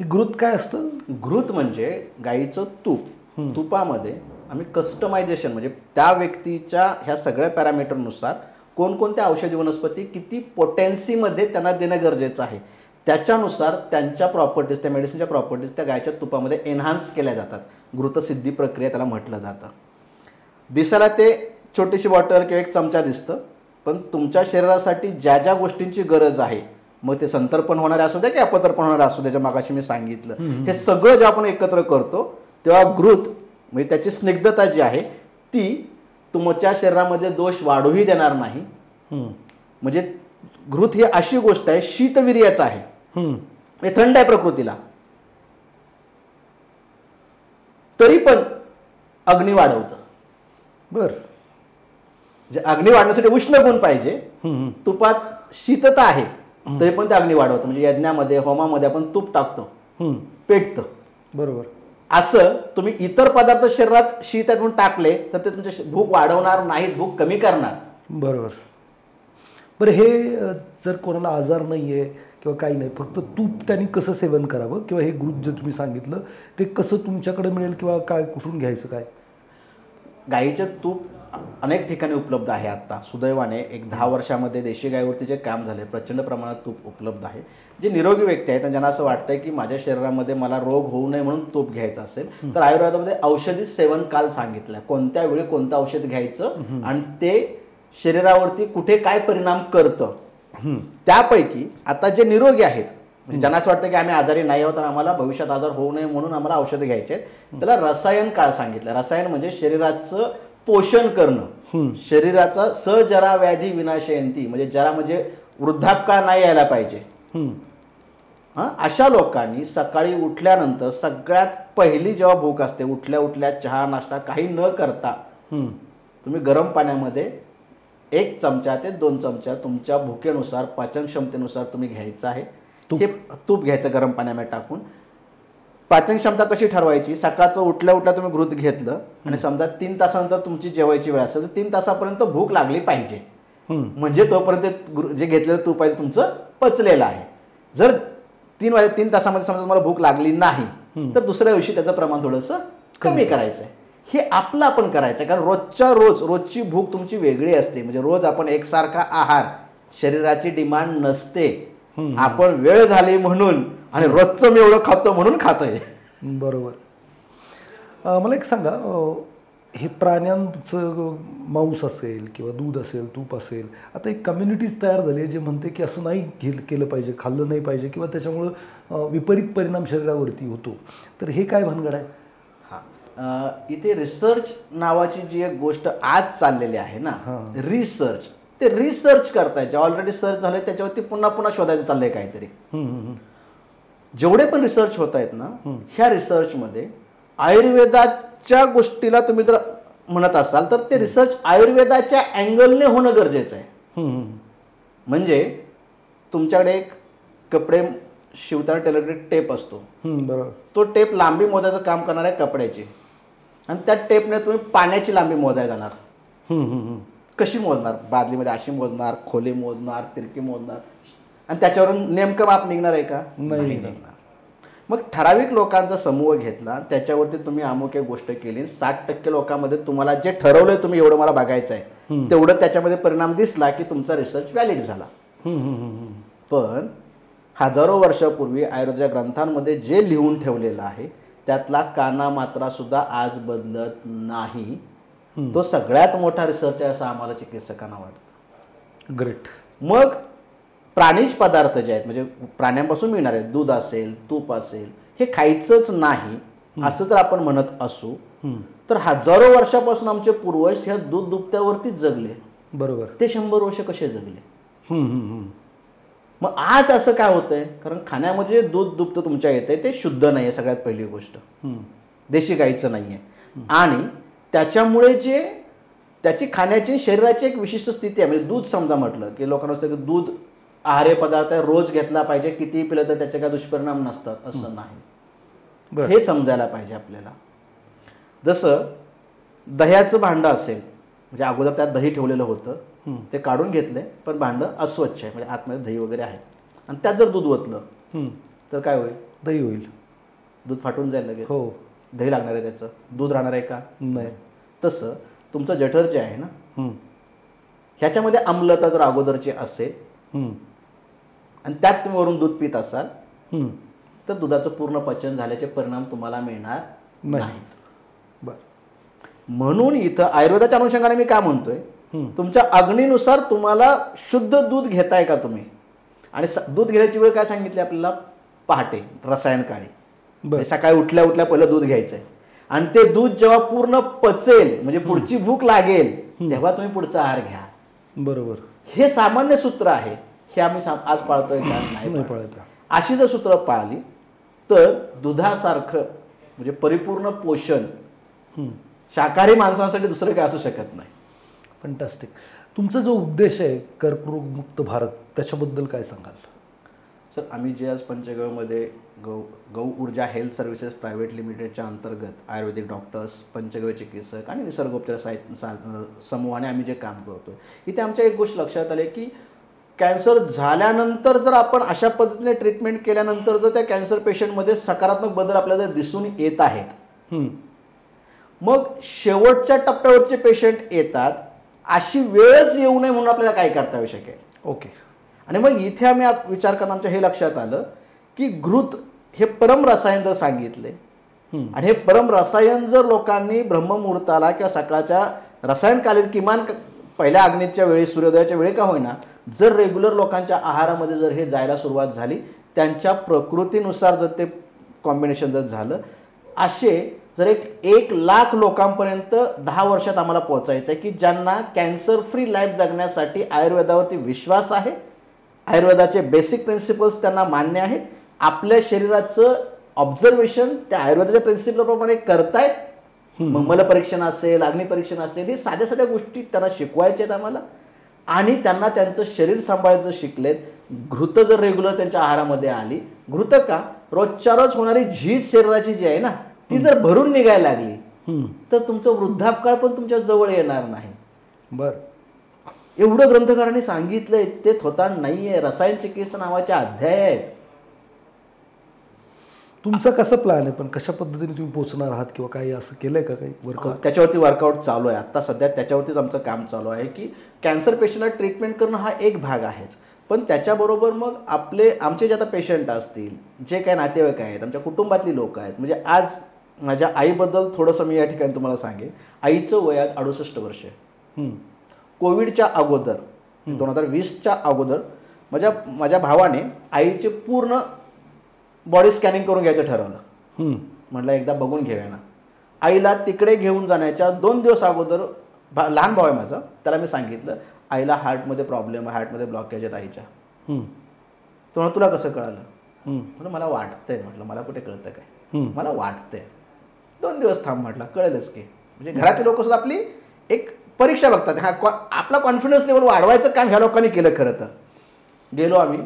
B: घृत काय असतं?
A: घृत म्हणजे गाईचं तूप. तुपामध्ये आम्ही कस्टमायझेशन म्हणजे त्या व्यक्तीच्या ह्या सगळ्या पॅरामीटरनुसार कोणकोणत्या औषधी वनस्पती किती पोटेन्सीमध्ये त्यांना देणं गरजेचं आहे, त्याच्यानुसार त्यांच्या प्रॉपर्टीज, त्या मेडिसिनच्या प्रॉपर्टीज त्या गायच्या तुपामध्ये एन्हान्स केल्या जातात. घृतसिद्धी प्रक्रिया त्याला म्हटलं जातं. दिसायला ते छोटीशी बॉटल किंवा एक चमचा दिसतं, पण तुमच्या शरीरासाठी ज्या ज्या गोष्टींची गरज आहे, मग ते संतर्पण होणारे असू द्या की अपतर्पण होणारे असू द्या, मागाशी मी सांगितलं, हे सगळं जे आपण एकत्र करतो तेव्हा घृत म्हणजे त्याची स्निग्धता जी आहे ती तुमच्या शरीरामध्ये दोष वाढूही देणार नाही. म्हणजे घृत ही अशी गोष्ट आहे, शीतवीर्याचं आहे, हे थंड आहे प्रकृतीला, तरी पण अग्नी वाढवतं.
B: बर.
A: म्हणजे अग्नी वाढण्यासाठी उष्ण गुण पाहिजे. तुपात शीतता आहे तरी पण ते अग्नी वाढवतं. म्हणजे यज्ञामध्ये, होमामध्ये आपण तूप टाकतो, पेटतं.
B: बरोबर.
A: असं तुम्ही इतर पदार्थ शरीरात शीत आहेत म्हणून टाकले तर ते तुमची भूक वाढवणार नाहीत, भूक कमी करणार.
B: बरोबर. बरं, हे जर कोणाला आजार नाही आहे किंवा काही नाही, फक्त तूप त्यांनी कसं सेवन करावं, किंवा हे ग्रुप जे तुम्ही सांगितलं ते कसं तुमच्याकडे मिळेल किंवा काय, कुठून घ्यायचं काय?
A: गाईचं तूप अनेक ठिकाणी उपलब्ध आहे. आता सुदैवाने एक 10 वर्षामध्ये देशी गायीवरती जे काम झाले, प्रचंड प्रमाणात तूप उपलब्ध आहे. जे निरोगी व्यक्ती आहेत ज्यांना असं वाटतंय की माझ्या शरीरामध्ये मला रोग होऊ नये म्हणून तूप घ्यायचं असेल, तर आयुर्वेदामध्ये औषधी सेवन काल सांगितलं, कोणत्या वेळी कोणतं औषध घ्यायचं आणि ते शरीरावरती कुठे काय परिणाम करतं. त्यापैकी आता जे निरोगी आहेत, म्हणजे ज्यांना असं वाटतं की आम्ही आजारी नाही आहोत आणि आम्हाला भविष्यात आजार होऊ नये म्हणून आम्हाला औषधं घ्यायचे आहेत, त्याला रसायन काळ सांगितलं. रसायन म्हणजे शरीराचं पोषण करणं, शरीराचा सजरा व्याधी विनाशयंती, म्हणजे जरा म्हणजे वृद्धापकाळ नाही यायला पाहिजे. अशा लोकांनी सकाळी उठल्यानंतर सगळ्यात पहिली जेव्हा भूक असते, उठल्या उठल्या चहा नाश्ता काही न करता तुम्ही गरम पाण्यामध्ये 1 चमचा ते 2 चमचा तुमच्या भुकेनुसार, पाचन क्षमतेनुसार तुम्ही घ्यायचं आहे. हे तूप घ्यायचं गरम पाण्यामध्ये टाकून. पाचन क्षमता कशी ठरवायची? सकाळचं उठल्या उठल्या तुम्ही घृत घेतलं आणि समजा 3 तासानंतर तुमची जेवायची वेळ असेल तर 3 तासापर्यंत भूक लागली पाहिजे, म्हणजे तोपर्यंत जे घेतलेलं तूप आहे तुमचं पचलेलं आहे. जर 3 तासामध्ये समजा तुम्हाला भूक लागली नाही तर दुसऱ्या दिवशी त्याचं प्रमाण थोडंसं कमी करायचं आहे. हे आपलं आपण करायचं आहे, कारण रोजची भूक तुमची वेगळी असते. म्हणजे रोज आपण एकसारखा आहार, शरीराची डिमांड नसते. आपण वेळ झाली म्हणून आणि रोजचं मी एवढं खातो म्हणून खातोय.
B: बरोबर. मला एक सांगा, हे प्राण्यांचं मांस असेल किंवा दूध असेल, तूप असेल, आता एक कम्युनिटीज तयार झाली आहे जे म्हणते की असं नाही केलं पाहिजे, खाल्लं नाही पाहिजे किंवा त्याच्यामुळं विपरीत परिणाम शरीरावरती होतो, तर हे काय भानगड आहे?
A: इथे रिसर्च नावाची जी एक गोष्ट आज चाललेली आहे ना, रिसर्च, ते रिसर्च करतायचे, ऑलरेडी सर्च झाले त्याच्यावरती पुन्हा पुन्हा शोधायचं चाललंय काहीतरी. जेवढे पण रिसर्च होत आहेत ना, ह्या रिसर्चमध्ये आयुर्वेदाच्या गोष्टीला तुम्ही जर म्हणत असाल तर ते रिसर्च आयुर्वेदाच्या अँगलने होणं गरजेचं आहे. म्हणजे तुमच्याकडे एक कपडे शिवताना टेलरकडे टेप असतो,
B: बरोबर,
A: तो टेप लांबी मोजायचं काम करणार आहे कपड्याची, आणि त्या टेपने तुम्ही पाण्याची लांबी मोजायला जाणार. कशी मोजणार? बादलीमध्ये अशी मोजणार, खोली मोजणार, तिरकी मोजणार, आणि त्याच्यावरून नेमकं माप निघणार आहे का? नाही निघणार. मग ठराविक लोकांचा समूह घेतला, त्याच्यावरती तुम्ही अमुक एक गोष्ट केली, 60% लोकांमध्ये तुम्हाला जे ठरवलंय तुम्ही एवढं मला बघायचं आहे तेवढं त्याच्यामध्ये परिणाम दिसला की तुमचा रिसर्च व्हॅलिड झाला. पण हजारो वर्षापूर्वी आयुर्वेदाच्या ग्रंथांमध्ये जे लिहून ठेवलेलं आहे त्यातला कानामात्रा सुद्धा आज बदलत नाही. तो सगळ्यात मोठा रिसर्च आहे असं आम्हाला चिकित्सकांना वाटतं.
B: ग्रेट.
A: मग प्राणीज पदार्थ जे आहेत म्हणजे प्राण्यांपासून मिळणारे दूध असेल, तूप असेल, हे खायचंच नाही असं जर आपण म्हणत असू तर हजारो वर्षापासून आमचे पूर्वज ह्या दूध दुभत्यावरतीच जगले.
B: बरोबर.
A: ते 100 वर्ष कसे जगले? मग आज असं काय होतंय, कारण खाण्यामध्ये जे दूध दुभतं तुमच्या येते ते शुद्ध नाहीये. सगळ्यात पहिली गोष्ट देशी गाईचं नाहीये. आणि त्याच्यामुळे जे त्याची खाण्याची शरीराची एक विशिष्ट स्थिती आहे. म्हणजे दूध समजा म्हटलं की लोकांना असतं की दूध आहार्य पदार्थ रोज घेतला पाहिजे, कितीही पिलं तर त्याचे काय दुष्परिणाम नसतात, असं नाही. हे समजायला पाहिजे आपल्याला. जसं दह्याचं भांडं असेल, म्हणजे अगोदर त्यात दही ठेवलेलं होतं, ते काढून घेतले पण भांडं अस्वच्छ आहे, म्हणजे आतमध्ये दही वगैरे आहे, आणि त्यात जर दूध ओतलं तर काय होईल?
B: दही होईल.
A: दूध फाटून जाईल लगेच.
B: हो.
A: दही लागणार आहे, त्याचं दूध राहणार आहे का?
B: नाही.
A: तसं तुमचं जठर जे आहे ना, ह्याच्यामध्ये आम्लता जर अगोदरची असेल आणि त्यात तुम्ही वरून दूध पित असाल तर दुधाचं पूर्ण पचन झाल्याचे परिणाम तुम्हाला मिळणार नाहीत. म्हणून इथं आयुर्वेदाच्या अनुषंगाने मी काय म्हणतोय, तुमच्या अग्नीनुसार तुम्हाला शुद्ध दूध घेताय का तुम्ही? आणि दूध घेण्याची वेळ काय सांगितली आपल्याला? पहाटे, रसायन काळी. सकाळी उठल्या उठल्या पहिलं दूध घ्यायचंय आणि ते दूध जेव्हा पूर्ण पचेल म्हणजे पुढची भूक लागेल तेव्हा तुम्ही पुढचा आहार घ्या.
B: बरोबर.
A: हे सामान्य सूत्र आहे. हे आम्ही आज पाळतोय का? नाही पाळत. अशी जर सूत्र पाळली तर दुधासारखं म्हणजे परिपूर्ण पोषण शाकाहारी माणसांसाठी दुसरं काय असू शकत नाही.
B: फंटास्टिक. तुमचा जो उद्देश आहे कर्करोगमुक्त भारत, त्याच्याबद्दल काय सांगाल?
A: सर, आम्ही जे आज पंचगव्यमध्ये गौ ऊर्जा हेल्थ सर्व्हिसेस प्रायव्हेट लिमिटेडच्या अंतर्गत आयुर्वेदिक डॉक्टर्स, पंचगव्य चिकित्सक आणि निसर्गोपचार समूहाने आम्ही जे काम करतोय, इथे आमच्या एक गोष्ट लक्षात आली की कॅन्सर झाल्यानंतर जर आपण अशा पद्धतीने ट्रीटमेंट केल्यानंतर जर त्या कॅन्सर पेशंटमध्ये सकारात्मक बदल आपल्याला दिसून येत आहेत, मग शेवटच्या टप्प्यावरचे पेशंट येतात, अशी वेळच येऊ नये म्हणून आपल्याला काय करता येऊ शकेल? ओके. आणि मग इथे आम्ही विचार करताना आमच्या हे लक्षात आलं की घृत हे परम रसायन जर सांगितले आणि हे परम रसायन जर लोकांनी ब्रह्ममुहूर्ताला किंवा सकाळच्या रसायनकालीन किमान पहिल्या अग्नीच्या वेळी, सूर्योदयाच्या वेळी का होईना, जर रेग्युलर लोकांच्या आहारामध्ये जर हे जायला सुरुवात झाली, त्यांच्या प्रकृतीनुसार जर ते कॉम्बिनेशन जर झालं, असे जर 1,00,000 लोकांपर्यंत 10 वर्षात आम्हाला पोहोचायचं आहे की ज्यांना कॅन्सर फ्री लाईफ जगण्यासाठी आयुर्वेदावरती विश्वास आहे, आयुर्वेदाचे बेसिक प्रिन्सिपल्स त्यांना मान्य आहेत, आपल्या शरीराचं ऑब्झर्वेशन त्या आयुर्वेदाच्या प्रिन्सिपलप्रमाणे करतायत. मग मलपरीक्षण असेल, अग्निपरीक्षण असेल, हे साध्या साध्या गोष्टी त्यांना शिकवायच्या आहेत आम्हाला. आणि त्यांना त्यांचं शरीर सांभाळायचं शिकलेत. घृत जर रेग्युलर त्यांच्या आहारामध्ये आली, घृत का रोजच्या रोज होणारी झीज शरीराची जी आहे ना, ती जर भरून निघायला लागली तर तुमचं वृद्धापकाळ पण तुमच्या जवळ येणार नाही.
B: बरं.
A: एवढं ग्रंथकारांनी सांगितलंय, ते थोतांड नाहीये. रसायन चिकित्सा नावाचे अध्याय आहेत.
B: तुमचा कसं प्लॅन आहे, पण कशा पद्धतीने तुम्ही पोहोचणार आहात किंवा काही असं केलंय का काही वर्कआउट?
A: त्याच्यावरती वर्कआउट चालू आहे आता सध्या. त्याच्यावरतीच आमचं काम चालू आहे की कॅन्सर पेशंटला ट्रीटमेंट करणं हा एक भाग आहेच, पण त्याच्याबरोबर मग आमचे जे आता पेशंट असतील, जे काही नातेवाईक आहेत, आमच्या कुटुंबातली लोक आहेत, म्हणजे आज माझ्या आईबद्दल थोडंसं मी या ठिकाणी तुम्हाला सांगेन. आईचं वय आज 68 वर्ष आहे. कोविडच्या अगोदर 2020च्या अगोदर माझ्या भावाने आईचे पूर्ण बॉडी स्कॅनिंग करून घ्यायचं ठरवलं. म्हटलं एकदा बघून घेऊया ना. आईला तिकडे घेऊन जाण्याच्या 2 दिवस अगोदर लहान भाव आहे माझा, त्याला मी सांगितलं आईला हार्टमध्ये प्रॉब्लेम आहे, हार्टमध्ये ब्लॉकेज आहेत आईच्या. तो म्हणा तुला कसं कळालं? म्हटलं मला वाटतंय. म्हटलं मला कुठे कळतं काय, मला वाटतंय. 2 दिवस थांब म्हटलं, कळेलच की. म्हणजे घरातले लोक सुद्धा आपली एक परीक्षा बघतात. हा आपला कॉन्फिडन्स लेवल वाढवायचं काम ह्या लोकांनी केलं. खरं तर गेलो आम्ही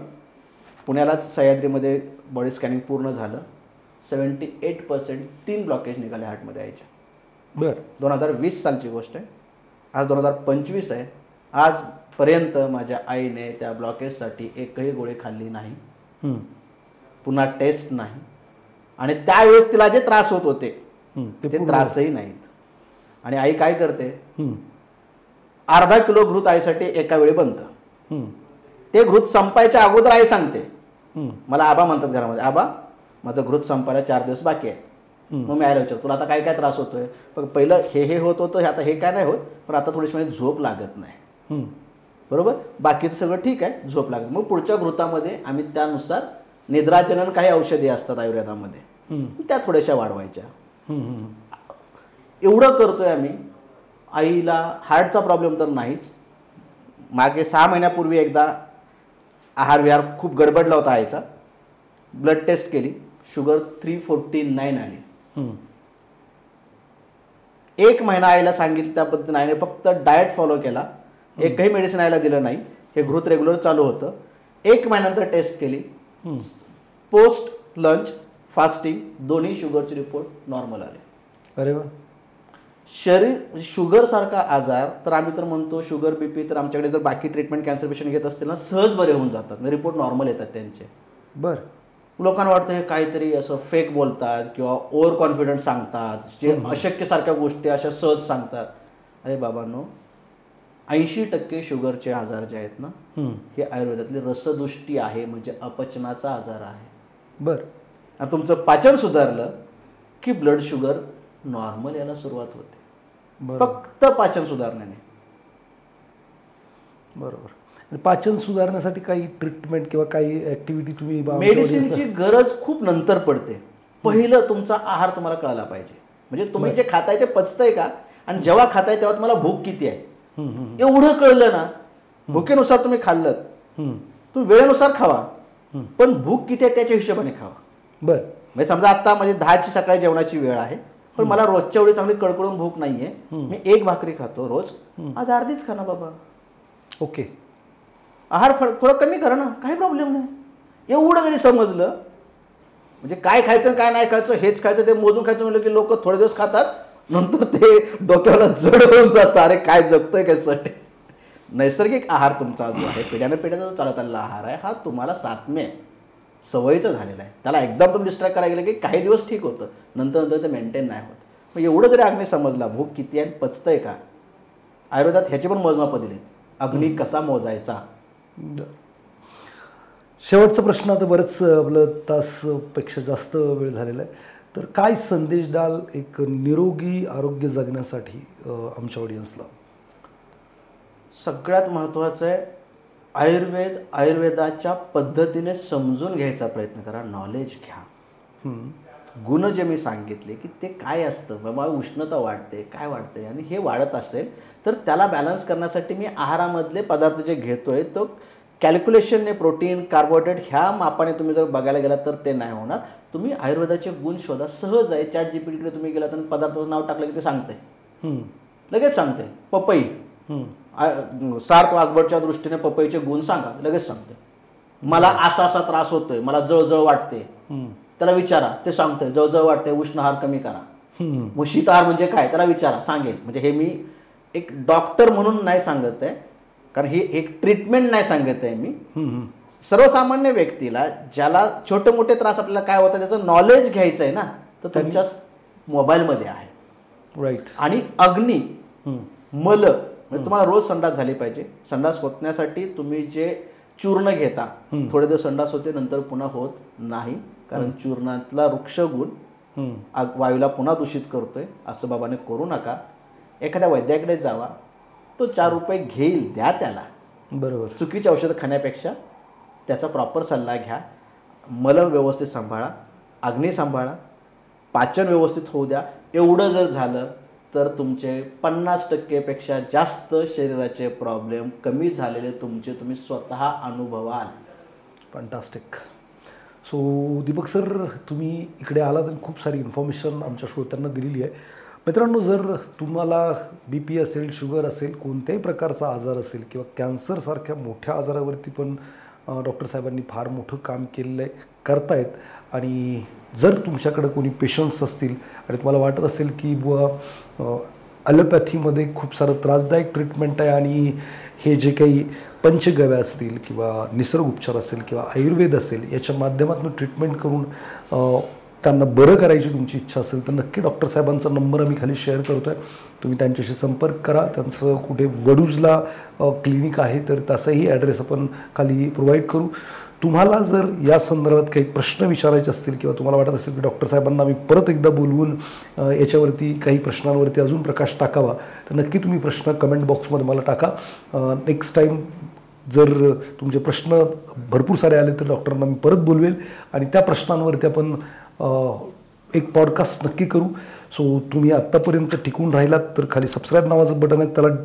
A: पुण्यालाच, सह्याद्रीमध्ये बॉडी स्कॅनिंग पूर्ण झालं. 78% 3 ब्लॉकेज निघाले हार्टमध्ये आईच्या.
B: बरं.
A: 2020 सालची गोष्ट आहे. आज 2025 आहे. आजपर्यंत माझ्या आईने त्या ब्लॉकेजसाठी एकही गोळी खाल्ली नाही, पुन्हा टेस्ट नाही. आणि त्यावेळेस तिला जे त्रास होत होते ते त्रासही नाहीत. आणि आई काय करते, अर्धा किलो घृत आईसाठी एका वेळी बनतं. ते घृत संपायच्या अगोदर आई सांगते. मला आबा म्हणतात घरामध्ये, आबा माझं घृत संपायला 4 दिवस बाकी आहेत. मग मी आयला विचारतो, तुला आता काय काय त्रास होतोय? पण पहिलं हे होत होतं, आता हे काय नाही होत, पण आता थोडीशी म्हणजे झोप लागत नाही. बरोबर, बाकीचं सगळं ठीक आहे, झोप लागत. मग पुढच्या घृतामध्ये आम्ही त्यानुसार निद्राजनन काही औषधी असतात आयुर्वेदामध्ये, त्या थोड्याशा वाढवायच्या. एवढं करतोय आम्ही. आईला हार्टचा प्रॉब्लेम तर नाहीच. मागे 6 महिन्यापूर्वी एकदा आहार विहार खूप गडबडला होता आईचा. ब्लड टेस्ट केली, शुगर 349 आली. 1 महिना आईला सांगितलं त्या पद्धतीने आईने फक्त डाएट फॉलो केला, एकही मेडिसिन आईला दिलं नाही. हे घृत रेग्युलर चालू होतं. 1 महिन्यानंतर टेस्ट केली, पोस्ट लंच फास्टिंग दोन्ही शुगरचे रिपोर्ट नॉर्मल आले.
B: अरे वा.
A: शरीर शुगर सारखा आजार तर आम्ही तर म्हणतो, शुगर बीपी तर आमच्याकडे जर बाकी ट्रीटमेंट कॅन्सर पेशंट घेत असतील ना, सहज बरे होऊन जातात, रिपोर्ट नॉर्मल येतात त्यांचे.
B: बरं.
A: लोकांना वाटतं हे काहीतरी असं फेक बोलतात किंवा ओव्हर कॉन्फिडन्स सांगतात, जे अशक्यसारख्या गोष्टी अशा सहज सांगतात. अरे बाबांनो, 80% शुगरचे आजार जे आहेत ना, हे आयुर्वेदातली रसदुष्टी आहे, म्हणजे अपचनाचा आजार आहे.
B: बरं.
A: आणि तुमचं पाचन सुधारलं की ब्लड शुगर नॉर्मल यायला सुरुवात होते, फक्त पाचन सुधारण्याने.
B: बरोबर. पाचन सुधारण्यासाठी काही ट्रीटमेंट किंवा काही ऍक्टिव्हिटी तुम्ही?
A: मेडिसिनची गरज खूप नंतर पडते. पहिलं तुमचा आहार तुम्हाला कळायला पाहिजे. म्हणजे तुम्ही जे खाताय ते पचतंय का, आणि जेव्हा खाताय तेव्हा तुम्हाला भूक किती आहे एवढं कळलं ना, भुकेनुसार तुम्ही खाल्लं, तुम्ही वेळेनुसार खावा, पण भूक किती आहे त्याच्या हिशोबाने खावा.
B: बरं.
A: म्हणजे समजा आता म्हणजे 10ची सकाळी जेवणाची वेळ आहे, पण मला रोजच्या एवढी चांगली कळकळून भूक नाहीये, मी 1 भाकरी खातो रोज, आज अर्धीच खा ना बाबा.
B: ओके.
A: आहार थोडं कमी करा ना, काही प्रॉब्लेम नाही. एवढं जरी समजलं, म्हणजे काय खायचं काय नाही खायचं हेच खायचं ते मोजून खायचं म्हणलं की लोक थोडे दिवस खातात, नंतर ते डोक्याला जड होऊन जातं, अरे काय जगतोय काय साठी. नैसर्गिक आहार तुमचा जो आहे, पिढ्याने पिढ्याचा जो चालत आलेला आहार आहे, हा तुम्हाला सात्म्य सवयीचं झालेलं आहे. त्याला एकदम तुम्ही डिस्ट्रॅक्ट करायला गेलं की काही दिवस ठीक होतं, नंतर नंतर ते मेंटेन नाही होत. मग एवढं जरी अग्नी समजला, भूक किती आहे पचतंय का, आयुर्वेदात ह्याची पण मोजमापं दिलीत. अग्नी कसा मोजायचा.
B: शेवटचा प्रश्न, आता बरंच आपलं तासपेक्षा जास्त वेळ झालेला आहे, तर काय संदेश द्याल एक निरोगी आरोग्य जगण्यासाठी आमच्या ऑडियन्सला?
A: सगळ्यात महत्त्वाचं आहे, आयुर्वेदाच्या पद्धतीने समजून घ्यायचा प्रयत्न करा, नॉलेज घ्या. गुण जे मी सांगितले की ते काय असतं, बाबा उष्णता वाढते, काय वाढते, आणि हे वाढत असेल तर त्याला बॅलन्स करण्यासाठी मी आहारामधले पदार्थ जे घेतोय तो कॅल्क्युलेशनने, प्रोटीन कार्बोहायड्रेट ह्या मापाने तुम्ही जर बघायला गेला तर ते नाही होणार. तुम्ही आयुर्वेदाचे गुण शोधा, सहज आहे. ChatGPTकडे तुम्ही गेला तर पदार्थाचं नाव टाकलं की ते सांगते, लगेच सांगते. पपई, सार्थ वाघबटच्या दृष्टीने पपईचे गुण सांगा, लगेच सांगते. मला असा असा त्रास होतोय, मला जळजळ वाटते, त्याला विचारा, ते सांगते. जळजळ वाटते, उष्ण आहार कमी करा. मग शीत आहार म्हणजे काय त्याला विचारा, सांगेल. म्हणजे हे मी एक डॉक्टर म्हणून नाही सांगत आहे, कारण ही एक ट्रीटमेंट नाही सांगत आहे मी. सर्वसामान्य व्यक्तीला ज्याला छोटे मोठे त्रास आपल्याला काय होतं त्याचं नॉलेज घ्यायचं आहे ना, तर तुमच्या मोबाईलमध्ये आहे.
B: राईट.
A: आणि अग्नी मल, म्हणजे तुम्हाला रोज संडास झाली पाहिजे. संडास होण्यासाठी तुम्ही जे चूर्ण घेता, थोडे दिवस संडास होते, नंतर पुन्हा होत नाही, कारण चूर्णातला वृक्षगुण वायूला पुन्हा दूषित करतोय. असं बाबाने करू नका. एखाद्या वैद्याकडे जावा, तो 4 रुपये घेईल, द्या त्याला.
B: बरोबर.
A: चुकीची औषधं खाण्यापेक्षा त्याचा प्रॉपर सल्ला घ्या. मल व्यवस्थित सांभाळा, अग्नी सांभाळा, पाचन व्यवस्थित होऊ द्या. एवढं जर झालं तर तुमचे 50% पेक्षा जास्त शरीराचे प्रॉब्लेम कमी झालेले तुम्ही स्वतः अनुभवाल.
B: फॅन्टास्टिक. सो दीपक सर, तुम्ही इकडे आलात आणि खूप सारी इन्फॉर्मेशन आमच्या श्रोत्यांना दिलेली आहे. मित्रांनो, जर तुम्हाला BP असेल, शुगर असेल, कोणत्याही प्रकारचा आजार असेल किंवा कॅन्सरसारख्या मोठ्या आजारावरती पण डॉक्टर साहेबांनी फार मोठं काम केलेलं आहे, करतायत. आणि जर तुमच्याकडे कोणी पेशंट्स असतील आणि तुम्हाला वाटत असेल की बुवा ॲलोपॅथीमध्ये खूप सारं त्रासदायक ट्रीटमेंट आहे आणि हे जे काही पंचगव्या असतील किंवा निसर्ग उपचार असेल किंवा आयुर्वेद असेल, याच्या माध्यमातून ट्रीटमेंट करून त्यांना बरं करायची तुमची इच्छा असेल तर नक्की डॉक्टर साहेबांचा नंबर आम्ही खाली शेअर करतो आहे, तुम्ही त्यांच्याशी संपर्क करा. त्यांचं कुठे वडूजला क्लिनिक आहे तर त्याचाही ॲड्रेस आपण खाली प्रोव्हाइड करू. तुम्हाला जर या संदर्भात काही प्रश्न विचारायचे असतील किंवा तुम्हाला वाटत असेल की डॉक्टर साहेबांना आम्ही परत एकदा बोलवून याच्यावरती काही प्रश्नांवरती अजून प्रकाश टाकावा तर नक्की तुम्ही प्रश्न कमेंट बॉक्समध्ये मला टाका. नेक्स्ट टाईम जर तुमचे प्रश्न भरपूर सारे आले तर डॉक्टरांना मी परत बोलवेल आणि त्या प्रश्नांवरती आपण एक पॉडकास्ट नक्की करू. सो तुम्ही आत्तापर्यंत टिकून राहिलात तर खाली सबस्क्राईब नावाचं बटन आहे त्याला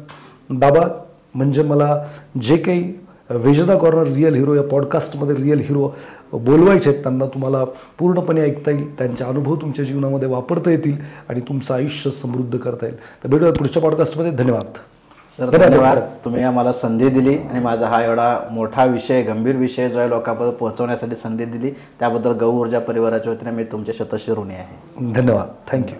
B: दाबा, म्हणजे मला जे काही वेजदा कॉर्नर रिअल हिरो या पॉडकास्टमध्ये रिअल हिरो बोलवायचे आहेत त्यांना तुम्हाला पूर्णपणे ऐकता येईल, त्यांचे अनुभव तुमच्या जीवनामध्ये वापरता येतील आणि तुमचं आयुष्य समृद्ध करता येईल. तर भेटूया पुढच्या पॉडकास्टमध्ये. धन्यवाद
A: सर. धन्यवाद. तुम्ही आम्हाला संधी दिली आणि माझा हा एवढा मोठा विषय, गंभीर विषय जो आहे लोकांपर्यंत पोहोचवण्यासाठी संधी दिली त्याबद्दल गौ ऊर्जा परिवाराच्या वतीने मी तुमच्या शतशिर ऋणी आहे.
B: धन्यवाद. थँक्यू.